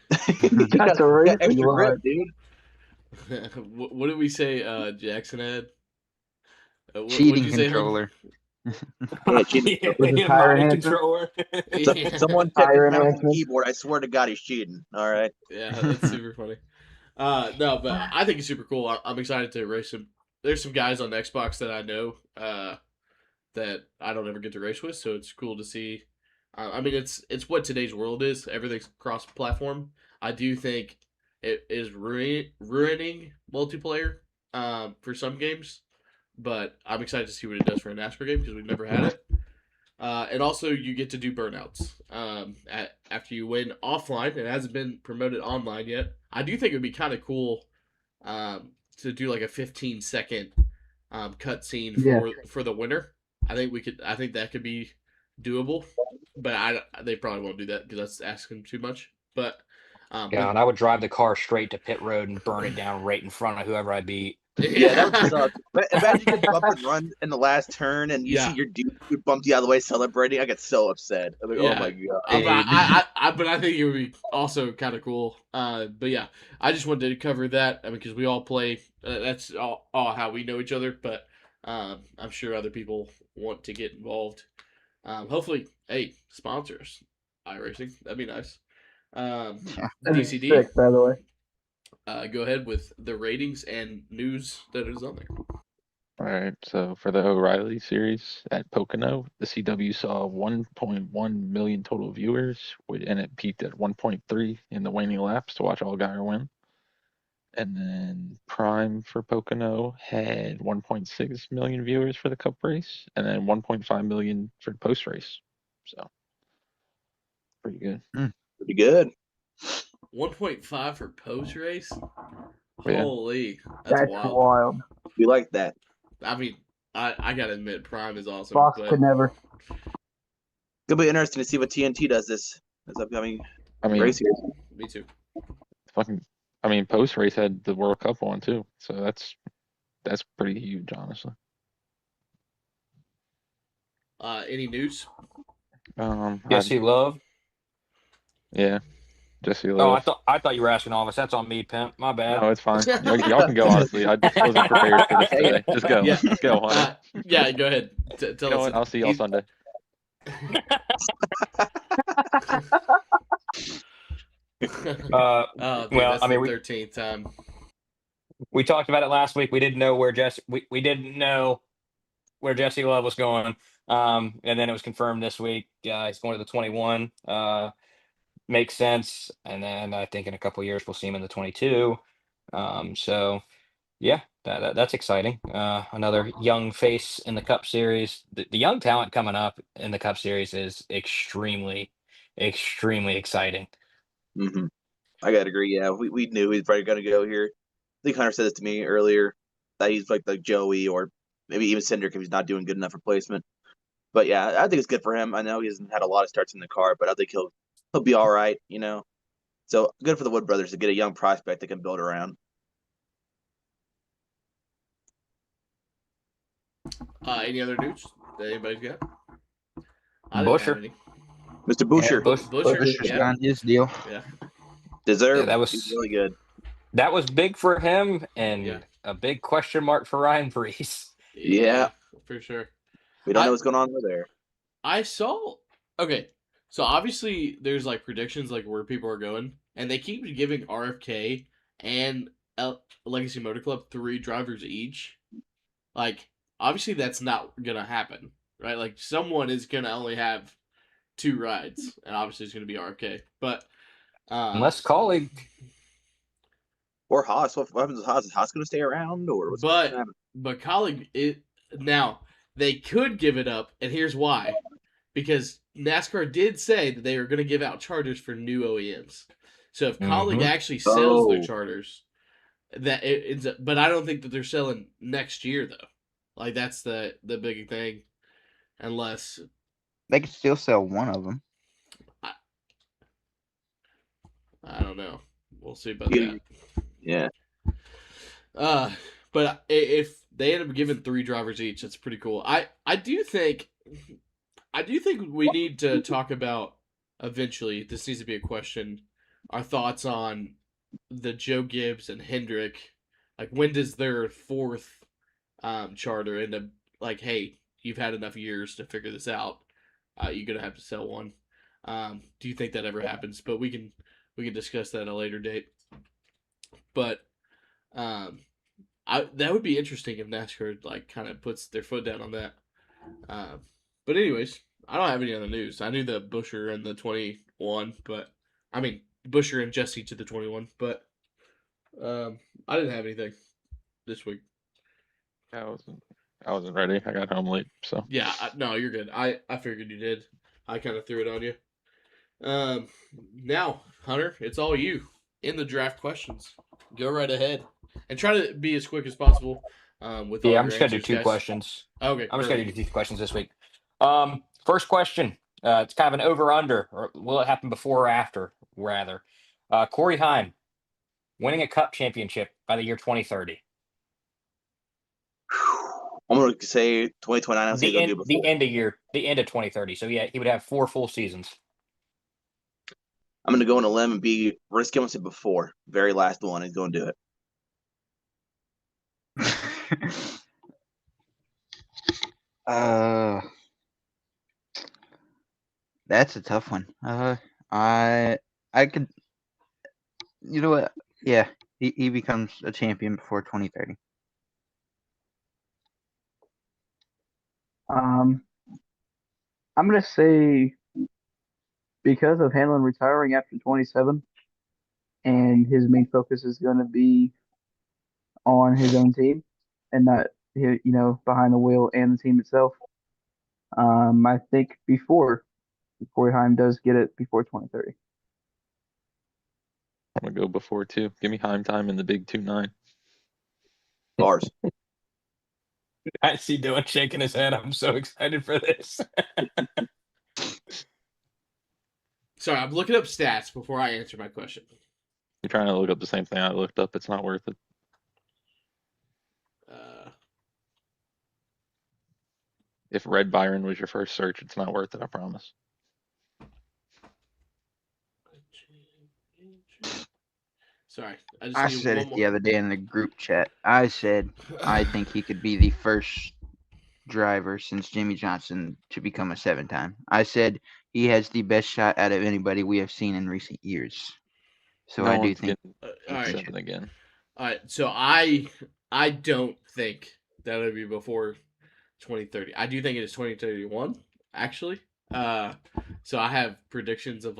D: That's a
B: Got
D: racing
B: extra
D: line.
B: grip, dude.
A: What did we say? Jackson had
C: Cheating controller.
B: Yeah, cheating.
D: Was it
E: Yeah,
D: tire
E: mind
D: enhancer?
E: controller.
B: Someone
D: Tire
B: typed on the
D: enhancement.
B: keyboard. I swear to God, he's cheating. All right.
A: Yeah, that's super funny. No, but I think it's super cool. I'm excited to race him. There's some guys on Xbox that I know that I don't ever get to race with, so it's cool to see. I mean, it's what today's world is. Everything's cross-platform. I do think it is ruining multiplayer for some games, but I'm excited to see what it does for a NASCAR game because we've never had it. And also, you get to do burnouts after you win offline. It hasn't been promoted online yet. I do think it would be kind of cool to do like a 15-second cutscene for the winner. I think that could be doable, but they probably won't do that because that's asking too much. But
E: Yeah, and I would drive the car straight to pit road and burn it down right in front of whoever I beat.
B: Yeah, that would suck. But imagine you get bump and run in the last turn, and you see your dude who bumped you out of the way celebrating. I get so upset. I'm like, oh my god.
A: But I think it would be also kind of cool. But yeah, I just wanted to cover that. I mean, because we all play. That's all how we know each other. But I'm sure other people want to get involved. Hopefully, hey, sponsors iRacing. That'd be nice. DCD.
D: Sick, by the way.
A: Go ahead with the ratings and news that is on there.
F: All right, so for the O'Reilly series at Pocono, the CW saw 1.1 million total viewers, and it peaked at 1.3 in the waning laps to watch Allgaier win. And then Prime for Pocono had 1.6 million viewers for the Cup race, and then 1.5 million for the post race. So pretty good.
B: Pretty good.
A: 1.5 for post race.
F: Yeah.
A: Holy,
D: That's
A: wild.
D: wild.
B: We like that.
A: I mean, I gotta admit, Prime is awesome.
D: Fox
A: but
D: could never.
B: It'll be interesting to see what TNT does this upcoming
F: I mean,
B: race here.
A: Me too.
F: Post race had the World Cup on too, so that's pretty huge, honestly.
A: Any news?
E: Jesse Love.
F: Yeah, Jesse
E: Oh,
F: Love.
E: I thought you were asking all of us. That's on me, pimp. My bad.
F: No, it's fine. Y'all can go. Honestly, I wasn't prepared for this today. Just go.
A: Yeah.
F: Just go, Hunter.
A: Yeah, go ahead. Tell
F: You know
A: us.
F: what? I'll see y'all Sunday.
A: Dude,
E: Well,
A: that's
E: I mean,
A: the 13th time.
E: we talked about it last week. We didn't know where we didn't know where Jesse Love was going. And then it was confirmed this week. He's going to the 21. Makes sense. And then I think in a couple of years we'll see him in the 22. So yeah, that's exciting. Another young face in the Cup Series. The young talent coming up in the Cup Series is extremely, extremely exciting.
B: Mm-hmm. I gotta agree. Yeah, we knew he was probably gonna go here. I think Hunter said this to me earlier that he's like Joey or maybe even Cindric if he's not doing good enough replacement. But yeah, I think it's good for him. I know he hasn't had a lot of starts in the car, but I think he'll be all right. So good for the Wood brothers to get a young prospect they can build around.
A: Any other news that anybody's got? I didn't
E: Busher.
A: have any.
B: Mr. Boucher,
A: Busher,
C: Busher's
A: yeah.
C: got his deal.
A: Yeah.
B: deserved.
E: Yeah,
B: He's really good.
E: that was big for him, and
A: Yeah.
E: a big question mark for Ryan Brees.
B: Yeah.
A: For sure.
B: We don't know what's going on over there.
A: I saw. Okay, so obviously there's like predictions like where people are going, and they keep giving RFK and Legacy Motor Club 3 drivers each. Like, obviously that's not gonna happen, right? Like, someone is gonna only have 2 rides, and obviously it's gonna be RFK. But
E: Unless colleague.
B: Or Haas. What happens with Haas? Is Haas going to stay around, or what's going to happen?
A: But colleague, now they could give it up, and here's why: because NASCAR did say that they were going to give out charters for new OEMs. So if colleague actually sells their charters, but I don't think that they're selling next year though. Like that's the big thing, unless
C: They could still sell one of them.
A: I don't know. We'll see about that.
B: Yeah.
A: But if they end up giving 3 drivers each, that's pretty cool. I do think we need to talk about eventually. This needs to be a question. Our thoughts on the Joe Gibbs and Hendrick. Like, when does their 4th charter end up like, hey, you've had enough years to figure this out. You're gonna have to sell one. Do you think that ever happens? But we can discuss that at a later date. But that would be interesting if NASCAR like kind of puts their foot down on that. But anyways, I don't have any other news. I knew the Busher and the 21, but I mean Busher and Jesse to the 21, but I didn't have anything this week.
F: I wasn't ready. I got home late, so
A: Yeah, no, you're good. I figured you did. I kind of threw it on you. Now, Hunter, it's all you in the draft questions. Go right ahead and try to be as quick as possible. With all
E: I'm
A: your
E: just gonna do
A: answers,
E: 2
A: guys.
E: questions.
A: Okay,
E: I'm just gonna do 2 questions this week. First question. It's kind of an over/under, or will it happen before or after? Rather, Corey Heim winning a Cup championship by the year 2030.
B: I'm going to say 2029. I'll say he's going to do it before.
E: The end of 2030. So yeah, he would have 4 full seasons.
B: I'm going to go on a limb and be risky. I'm going to say before. Very last one. He's going to do it.
C: That's a tough one. I could, you know what? Yeah, he becomes a champion before 2030.
D: Um, I'm gonna say because of Hamlin retiring after 27, and his main focus is going to be on his own team and not behind the wheel and the team itself. I think before Heim does get it before 2030.
F: I'm gonna go before too. Give me Heim time in the big 2-9.
B: Bars.
E: I see Dylan shaking his head. I'm so excited for this.
A: Sorry, I'm looking up stats before I answer my question.
F: You're trying to look up the same thing I looked up. It's not worth it. If Red Byron was your first search, it's not worth it. I promise.
A: Sorry, I just
C: I
A: need
C: said
A: one
C: it
A: more.
C: the other day in the group chat. I said I think he could be the first driver since Jimmy Johnson to become a 7-time. I said he has the best shot out of anybody we have seen in recent years. So
F: No
C: I do
F: one's
C: think
F: getting
A: all right,
F: 7 again.
A: all right. So I don't think that would be before 2030. I do think it is 2031 actually. So I have predictions of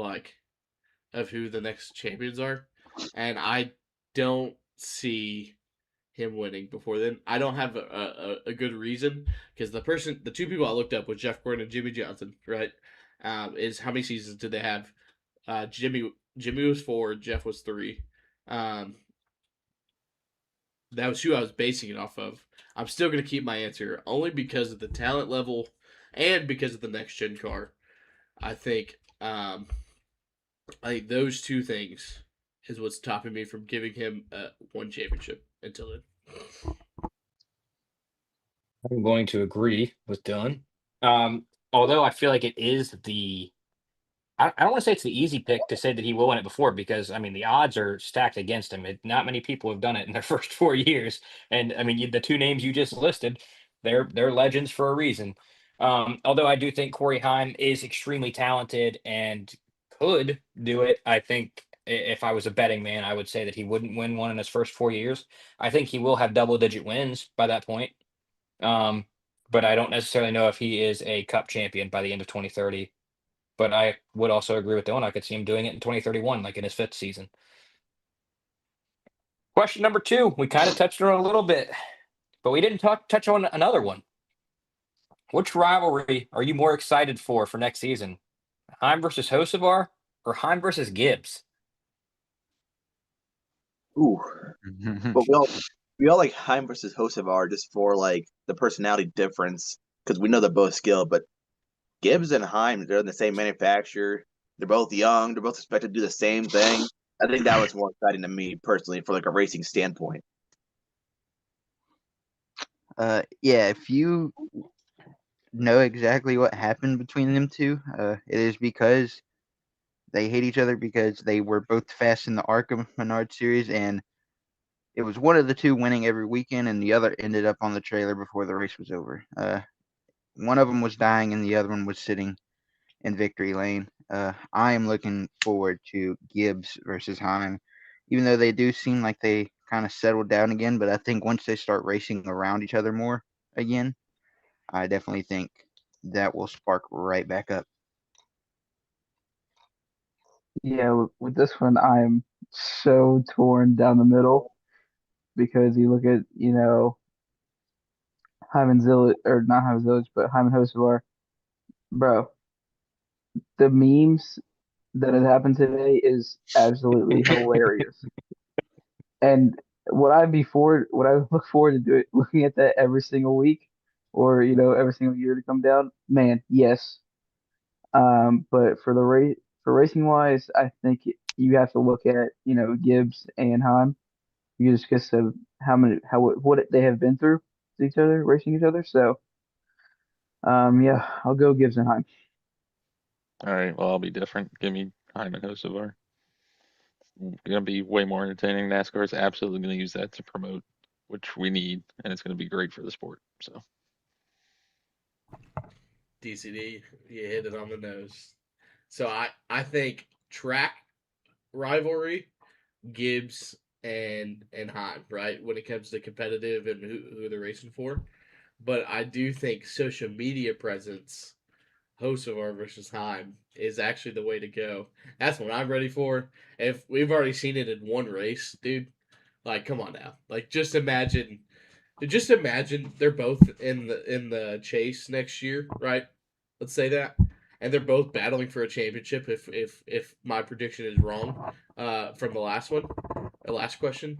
A: who the next champions are, and I don't see him winning before then. I don't have a good reason because the two people I looked up was Jeff Gordon and Jimmy Johnson, right? Is how many seasons did they have? Jimmy was 4, Jeff was 3. Um, that was who I was basing it off of. I'm still gonna keep my answer only because of the talent level and because of the next gen car. I think I think those two things is what's stopping me from giving him one championship until then.
E: I'm going to agree with Dylan. Although I feel like it is I don't want to say it's the easy pick to say that he will win it before because I mean the odds are stacked against him. Not many people have done it in their first 4 years, and I mean the two names you just listed, they're legends for a reason. Although I do think Corey Heim is extremely talented and could do it. I think if I was a betting man, I would say that he wouldn't win one in his first 4 years. I think he will have double-digit wins by that point. Um, but I don't necessarily know if he is a cup champion by the end of 2030. But I would also agree with Dylan. I could see him doing it in 2031, like in his fifth season. Question number two. We kind of touched on it a little bit, but we didn't touch on another one. Which rivalry are you more excited for next season? Heim versus Hocevar or Heim versus Gibbs?
B: Ooh, but we all like Heim versus Hocevar just for like the personality difference because we know they're both skilled, but Gibbs and Heim, they're in the same manufacturer. They're both young. They're both expected to do the same thing. I think that was more exciting to me personally for like a racing standpoint.
C: yeah, if you know exactly what happened between them two, it is because they hate each other because they were both fast in the ARCA Menard series, and it was one of the two winning every weekend, and the other ended up on the trailer before the race was over. One of them was dying, and the other one was sitting in victory lane. I am looking forward to Gibbs versus Heim, even though they do seem like they kind of settled down again. But I think once they start racing around each other more again, I definitely think that will spark right back up.
D: Yeah, with this one, I'm so torn down the middle because you look at Hyman Zillage, or not Hyman Zillage, but Hyman Hosevar, bro. The memes that have happened today is absolutely hilarious. And what I look forward to looking at that every single week, or every single year to come down. Man, yes. But for racing wise, I think you have to look at Gibbs and Heim. You just because of what they have been through to each other, racing each other. So yeah, I'll go Gibbs and Heim.
F: All right, well, I'll be different. Give me Heim and Hocevar. Going to be way more entertaining. NASCAR is absolutely going to use that to promote, which we need, and it's going to be great for the sport. So
A: DCD, you hit it on the nose. So I think track rivalry, Gibbs and Heim, right? When it comes to competitive and who they're racing for. but I do think social media presence, Hocevar versus Heim, is actually the way to go. That's what I'm ready for. If we've already seen it in one race, dude, like come on now. Like just imagine they're both in the chase next year, right? Let's say that. And they're both battling for a championship if my prediction is wrong from the last question.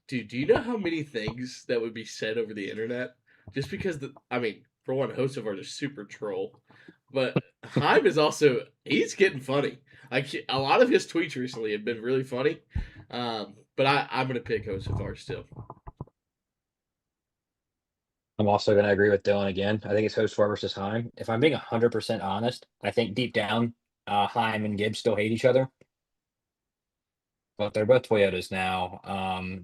A: Dude, do you know how many things that would be said over the internet? Just because for one, hosts of art is super troll, but Heim is also he's getting funny. Like a lot of his tweets recently have been really funny. But I'm gonna pick host of art still.
E: I'm also going to agree with Dylan again. I think it's Host versus Heim. If I'm being 100% honest, I think deep down, Heim and Gibbs still hate each other, but they're both Toyotas now.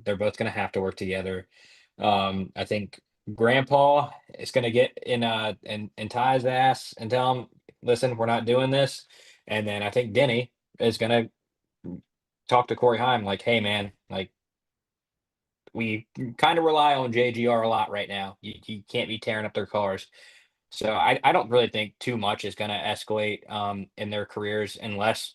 E: They're both going to have to work together. I think Grandpa is going to get in Ty's ass and tell him, "Listen, we're not doing this." And then I think Denny is going to talk to Corey Heim like, "Hey, man, like we kind of rely on JGR a lot right now. You can't be tearing up their cars." So I don't really think too much is going to escalate in their careers unless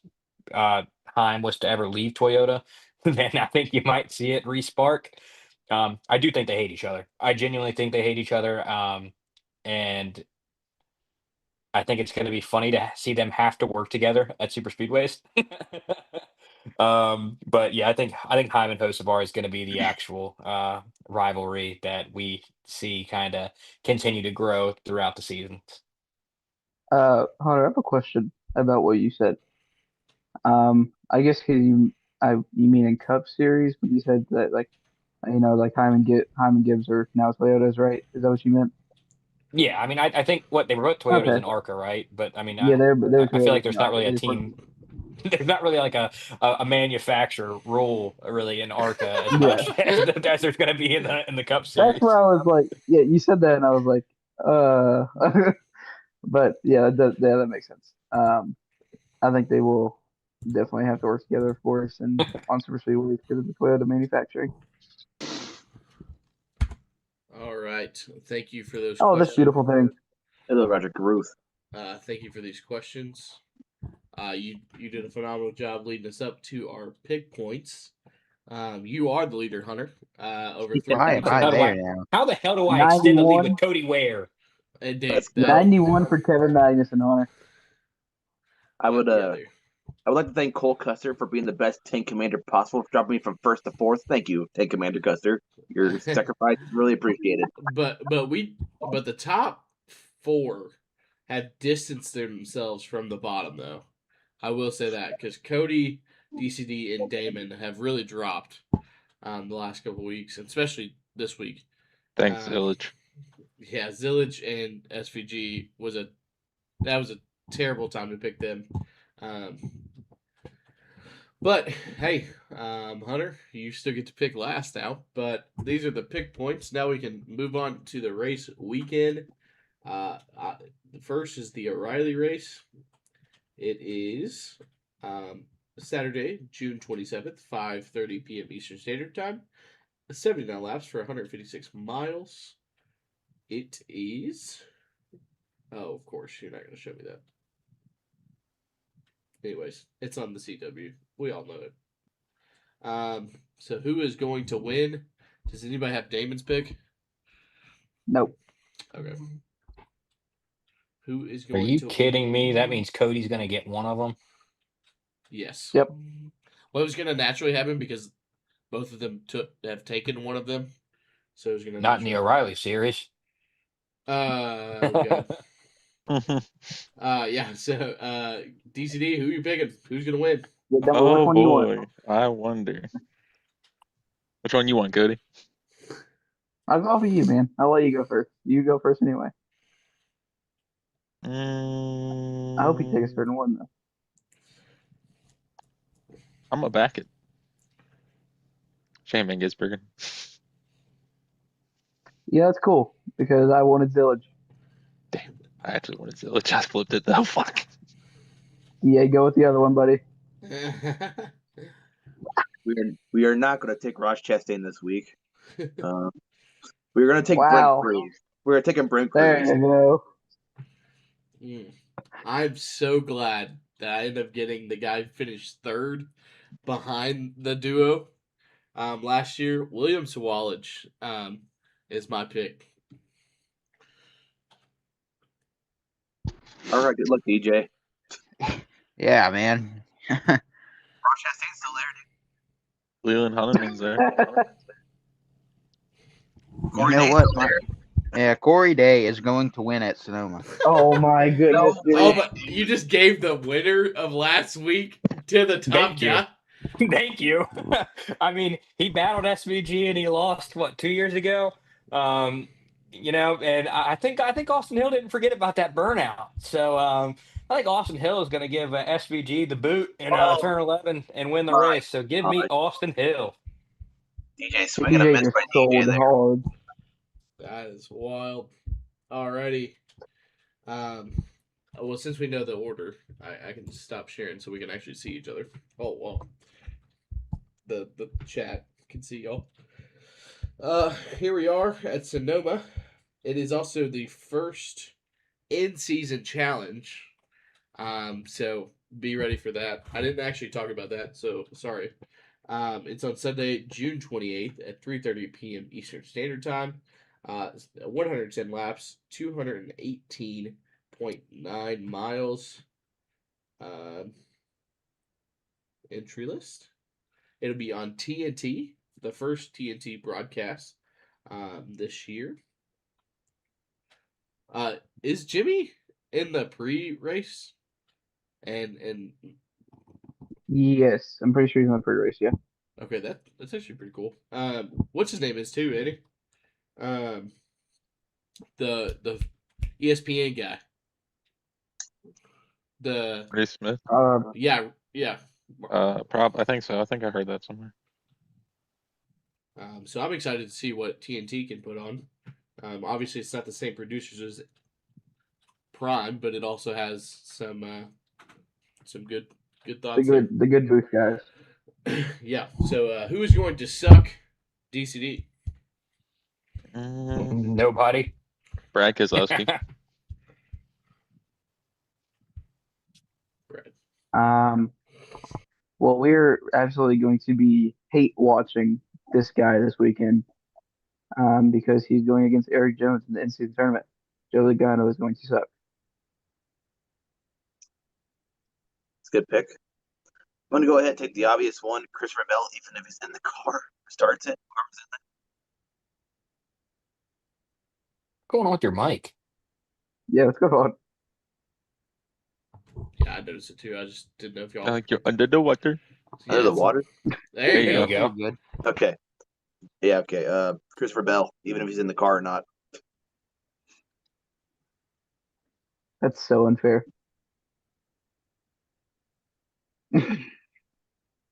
E: Heim was to ever leave Toyota. Then I think you might see it respark. I do think they hate each other. I genuinely think they hate each other. And I think it's going to be funny to see them have to work together at super speedways. But yeah, I think Heim and Hocevar is going to be the actual rivalry that we see kind of continue to grow throughout the seasons.
D: Hunter, I have a question about what you said. I guess 'cause you mean in Cup Series when you said that like like Hyman and Gibbs are now Toyotas, right? Is that what you meant?
E: Yeah, I mean, I think what they were both Toyotas
D: Okay.
E: and Arca, right? But I mean,
D: Yeah, they're
E: I feel like
D: Toyotas
E: there's
D: now.
E: not really a
D: They just work.
E: team. There's not really like a manufacturer rule really in Arca as
D: Yeah,
E: much as there's going to be in the Cup
D: that's where
E: Series.
D: I was like, yeah, you said that, and I was like, but yeah, yeah, that makes sense. I think they will definitely have to work together, of course, and on super speedways because of the Toyota manufacturing.
A: All right. Thank you for those
D: Oh, this
A: questions.
D: beautiful thing.
B: Hello, Roger Caruth.
A: Thank you for these questions. You did a phenomenal job leading us up to our pick points. You are the leader, Hunter. Over three
C: Why am
A: points
E: How the
C: I
E: hell do
A: ahead.
E: I
C: there now?
E: how the hell do I extend the lead with
D: 91,
E: Cody Ware?
A: And dude,
B: Let's
A: that
B: go.
D: 91 for Kevin Magnussen, Hunter.
B: I would
A: yeah, dude.
B: I would like to thank Cole Custer for being the best tank commander possible, for dropping me from first to fourth. Thank you, Tank Commander Custer. Your sacrifice is really appreciated.
A: but the top four have distanced themselves from the bottom though. I will say that because Cody, DCD, and Damon have really dropped the last couple weeks, especially this week.
F: Thanks,
A: Um,
F: Illich.
A: yeah, Zillage and SVG was a terrible time to pick them. Um, but hey, Hunter, you still get to pick last now. But these are the pick points. Now we can move on to the race weekend. The first is the O'Reilly race. It is Saturday, June 27th, 5:30 p.m. Eastern Standard Time. 79 laps for 156 miles. It is. Oh, of course, you're not going to show me that. Anyways, it's on the CW. We all know it. So who is going to win? Does anybody have Damon's pick?
D: Nope.
A: Okay. Who is
E: Are
A: going
E: you
A: to?
E: kidding me? That means Cody's going to get one of them.
A: Yes.
D: Yep.
A: Well, it was going to naturally happen because both of them have taken one of them, so it was going to
E: Not in the
A: naturally.
E: O'Reilly series.
A: Oh god. Yeah. So, DCD, who are you picking? Who's going to win?
D: Yeah, Denver, which
F: Oh
D: one you want?
F: boy, I wonder. Which one you want, Cody?
D: I'll go for you, man. I'll let you go first. You go first anyway. I hope you take a
F: Mm,
D: certain one though.
F: I'm gonna back it. Shane Van Gisbergen.
D: Yeah, that's cool because I wanted Zillage.
F: Damn, I actually wanted to. Just flipped it though. Fuck.
D: Yeah, go with the other one, buddy.
B: We are not going to take Ross Chastain this week. We're going to take Brent
D: Wow.
B: Grieve. We're taking Brent
D: There
B: Cruise.
D: you go.
A: I'm so glad that I ended up getting the guy who finished third behind the duo last year. William Sawalage is my pick.
B: All right, good luck, DJ.
C: Yeah, man.
B: Ross Chastain's still there.
F: Leland Hunneman's there.
C: You know what? Yeah, Corey Day is going to win at Sonoma.
D: Oh my goodness,
B: No.
D: dude.
A: Oh, but you just gave the winner of last week to the top
E: Thank you.
A: guy.
E: Thank you. I mean, he battled SVG and he lost 2 years ago. And I think Austin Hill didn't forget about that burnout. So I think Austin Hill is going to give SVG the boot in turn 11 and win the
B: my
E: race. So give me
B: God.
E: Austin Hill.
B: DJ swinging a
D: DJ
B: miss
D: just
B: by DJ
D: sold
B: there.
D: hard.
A: That is wild. Alrighty. Well, since we know the order, I can stop sharing so we can actually see each other. Oh, well. The chat can see y'all. Here we are at Sonoma. It is also the first in-season challenge. So be ready for that. I didn't actually talk about that, so sorry. It's on Sunday, June 28th at 3:30 p.m. Eastern Standard Time. 110 laps, 218.9 miles. Entry list. It'll be on TNT, the first TNT broadcast this year. Is Jimmy in the pre-race? And
D: Yes, I'm pretty sure he's on the pre-race. Yeah.
A: okay, that's actually pretty cool. What's his name is too, Eddie? The ESPN guy.
F: Ray Smith.
A: Yeah.
F: I think so. I think I heard that somewhere.
A: So I'm excited to see what TNT can put on. Obviously, it's not the same producers as Prime, but it also has some good thoughts
D: The good booth guys.
A: there. Yeah. So who is going to suck DCD?
E: Nobody.
F: Brad Keselowski.
A: Brad.
D: Well, we're absolutely going to be hate watching this guy this weekend. Because he's going against Eric Jones in the in-season tournament. Joe Logano is going to suck.
B: It's a good pick. I'm going to go ahead and take the obvious one, Christopher Bell, even if he's in the car, starts it.
E: What's going on with your mic?
D: Yeah, let's go on.
A: Yeah, I noticed it too. I just didn't know if y'all.
F: Like you're under the water.
B: Under the water?
A: There you
E: There
A: go.
E: you go.
C: Good.
B: Okay. Yeah, okay. Christopher Bell, even if he's in the car or not.
D: That's so unfair.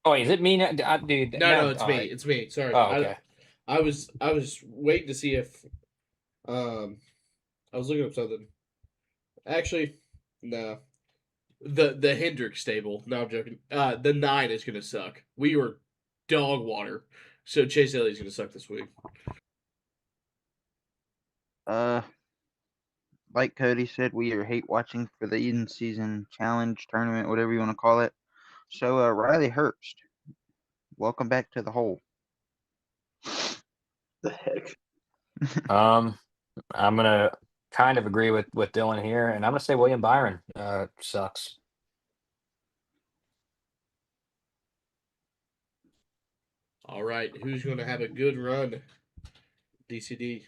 E: Oh, is it me? Dude,
A: No, it's
E: all
A: me.
E: right.
A: It's me. Sorry.
E: Oh, okay.
A: I was waiting to see if I was looking up something. Actually, no. The Hendrick stable. No, I'm joking. The 9 is gonna suck. We were dog water. So Chase Elliott's gonna suck this week.
C: Like Cody said, we are hate watching for the in-season challenge tournament, whatever you want to call it. So, Riley Herbst, welcome back to the hole.
B: The heck?
E: I'm gonna kind of agree with Dylan here, and I'm gonna say William Byron sucks.
A: All right, who's gonna have a good run? DCD.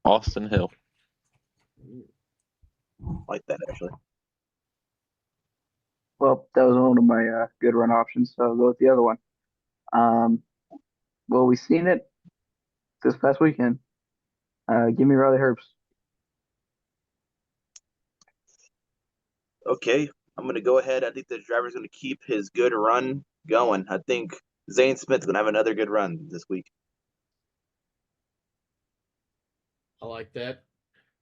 F: Austin Hill.
B: Like that, actually.
D: Well, that was one of my good run options, so I'll go with the other one. Well, we seen it this past weekend. Give me Riley Herbst.
B: Okay, I'm going to go ahead. I think the driver's going to keep his good run going. I think Zane Smith's going to have another good run this week.
A: I like that.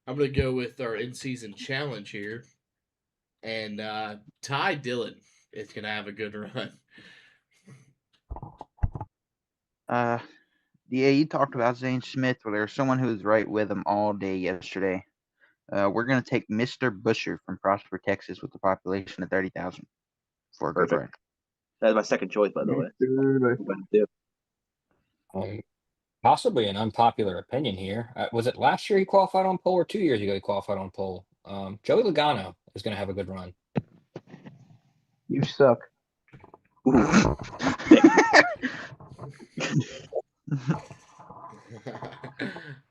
A: I'm gonna go with our in-season challenge here, and Ty Dillon is gonna have a good run.
C: DA, you talked about Zane Smith. Well, there was someone who was right with him all day yesterday. We're going to take Mr. Busher from Prosper, Texas, with a population of 30,000 for a good
B: Perfect.
C: ride.
B: That's my second choice, by the way.
E: Possibly an unpopular opinion here. Was it last year he qualified on pole or 2 years ago he qualified on pole? Joey Logano is going to have a good run.
D: You suck.
B: Ooh.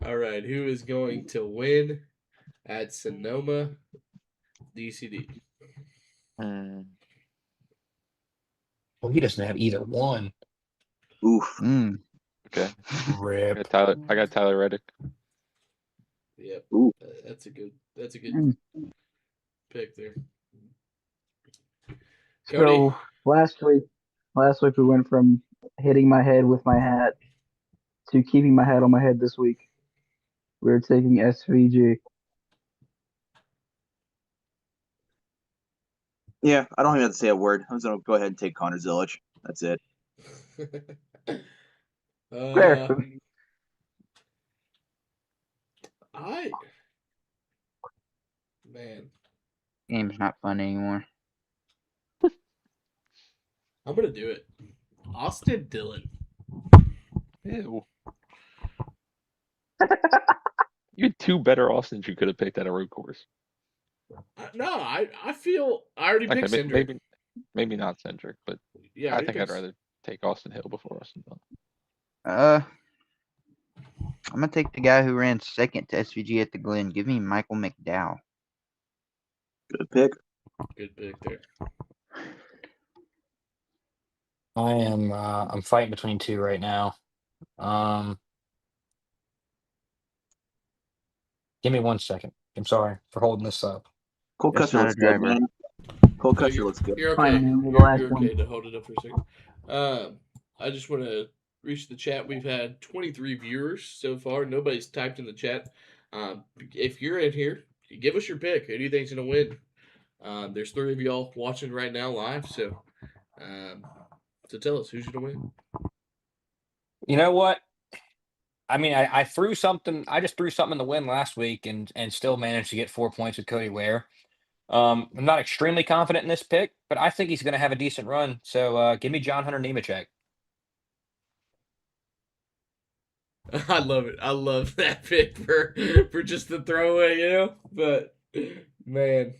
A: All right, who is going to win at Sonoma DCD?
F: Hmm.
E: Well, he doesn't have either one.
B: Oof.
C: Mm.
F: Okay.
E: Rip.
F: I got Tyler Reddick.
A: Yep,
B: Ooh.
A: that's a good
D: Mm.
A: pick there.
D: So last week we went from hitting my head with my hat to keeping my hat on my head this week. We're taking SVG.
B: Yeah, I don't even have to say a word. I'm just gonna go ahead and take Connor Zillich. That's it.
D: Fair.
A: Man,
C: Game's not fun anymore.
A: I'm gonna do it. Austin Dillon.
F: Ew. You had two better Austins you could have picked at a road course.
A: No, I feel I already picked
F: Okay,
A: Cindric.
F: maybe not Centric, but
A: Yeah,
F: I
A: already
F: think I'd
A: picked-
F: rather take Austin Hill before Austin Dillon.
C: I'm gonna take the guy who ran second to SVG at the Glen. Give me Michael McDowell.
B: Good pick.
A: Good pick there.
E: I'm fighting between two right now. Give me 1 second. I'm sorry for holding this up.
B: Cole
C: That's
B: Custer
C: not
B: looks
C: a
B: good,
C: driver.
B: man. Cole
A: No,
B: Custer looks good.
A: You're okay.
D: Fine, man, we're the
A: You're
D: last
A: okay
D: one.
A: to hold it up for a second. I just want to reach the chat. We've had 23 viewers so far. Nobody's typed in the chat. If you're in here, give us your pick. Who do you think's gonna win? There's 3 of y'all watching right now live, so tell us who's gonna win.
E: You know what? I mean, I threw something. I just threw something in the wind last week and still managed to get 4 points with Cody Ware. I'm not extremely confident in this pick, but I think he's going to have a decent run. So give me John Hunter Nemechek.
A: I love it. I love that pick for just the throwaway, you know. But man,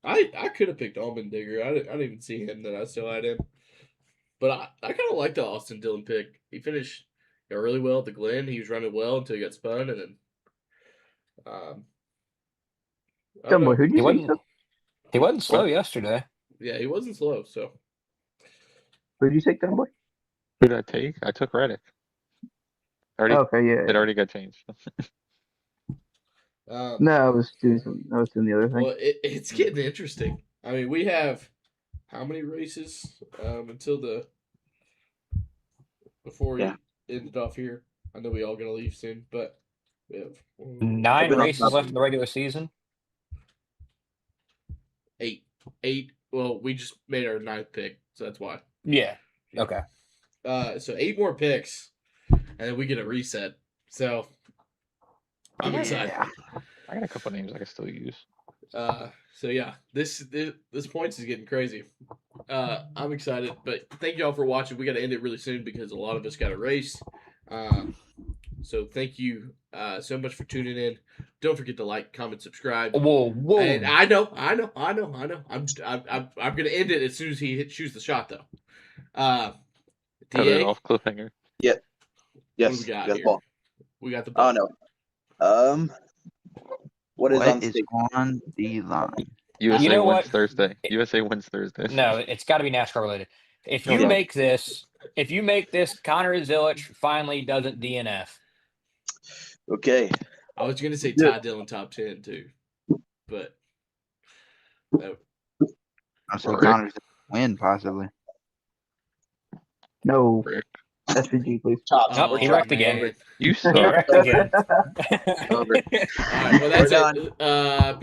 A: I could have picked Allmendinger. I didn't even see him. That I still had him. But I kind of like the Austin Dillon pick. He finished really well at the Glen. He was running well until he got spun, and then I don't
D: Dumb boy,
A: know.
D: who'd you say?
E: He wasn't slow yesterday.
A: Yeah, he wasn't slow. So
D: Who'd you take, dumb boy?
F: Who did I take? I took Reddick.
D: Okay, yeah.
F: It already got changed.
D: No, I was doing the other thing.
A: Well, it's getting interesting. I mean, we have how many races until before we end it off here? I know we all gonna leave soon, but we have
E: 9 races left in the regular season.
A: 8. Well, we just made our 9th pick, so that's why.
E: Yeah. Okay.
A: So 8 more picks, and then we get a reset. So I'm excited.
F: I got a couple names I can still use.
A: So yeah, this points is getting crazy. I'm excited, but thank y'all for watching. We got to end it really soon because a lot of us got a race. So thank you so much for tuning in. Don't forget to like, comment, subscribe.
E: Whoa!
A: And I know. I'm gonna end it as soon as he shoots the shot, though.
F: Cut it
A: DA,
F: off cliffhanger.
B: Yeah. Yes.
A: what do we got
B: you
A: here?
B: the ball.
A: We got the ball.
B: Oh no. What is on
C: What is
B: stake?
C: on the line?
F: USA
E: You know
F: wins
E: what?
F: Thursday. USA wins Thursday.
E: No, it's got to be NASCAR related. If you
B: Yeah.
E: make this, Connor Zillich finally doesn't DNF.
B: Okay.
A: I was gonna say Ty Dillon top 10 too, but
C: I'll say
F: Rick.
C: Connor's win possibly.
D: No,
F: Rick.
D: SVG, please.
E: Nope, he wrecked again.
F: You
E: He
F: suck.
E: wrecked again.
B: Over.
A: All right, well that's
B: We're
A: it. Peace.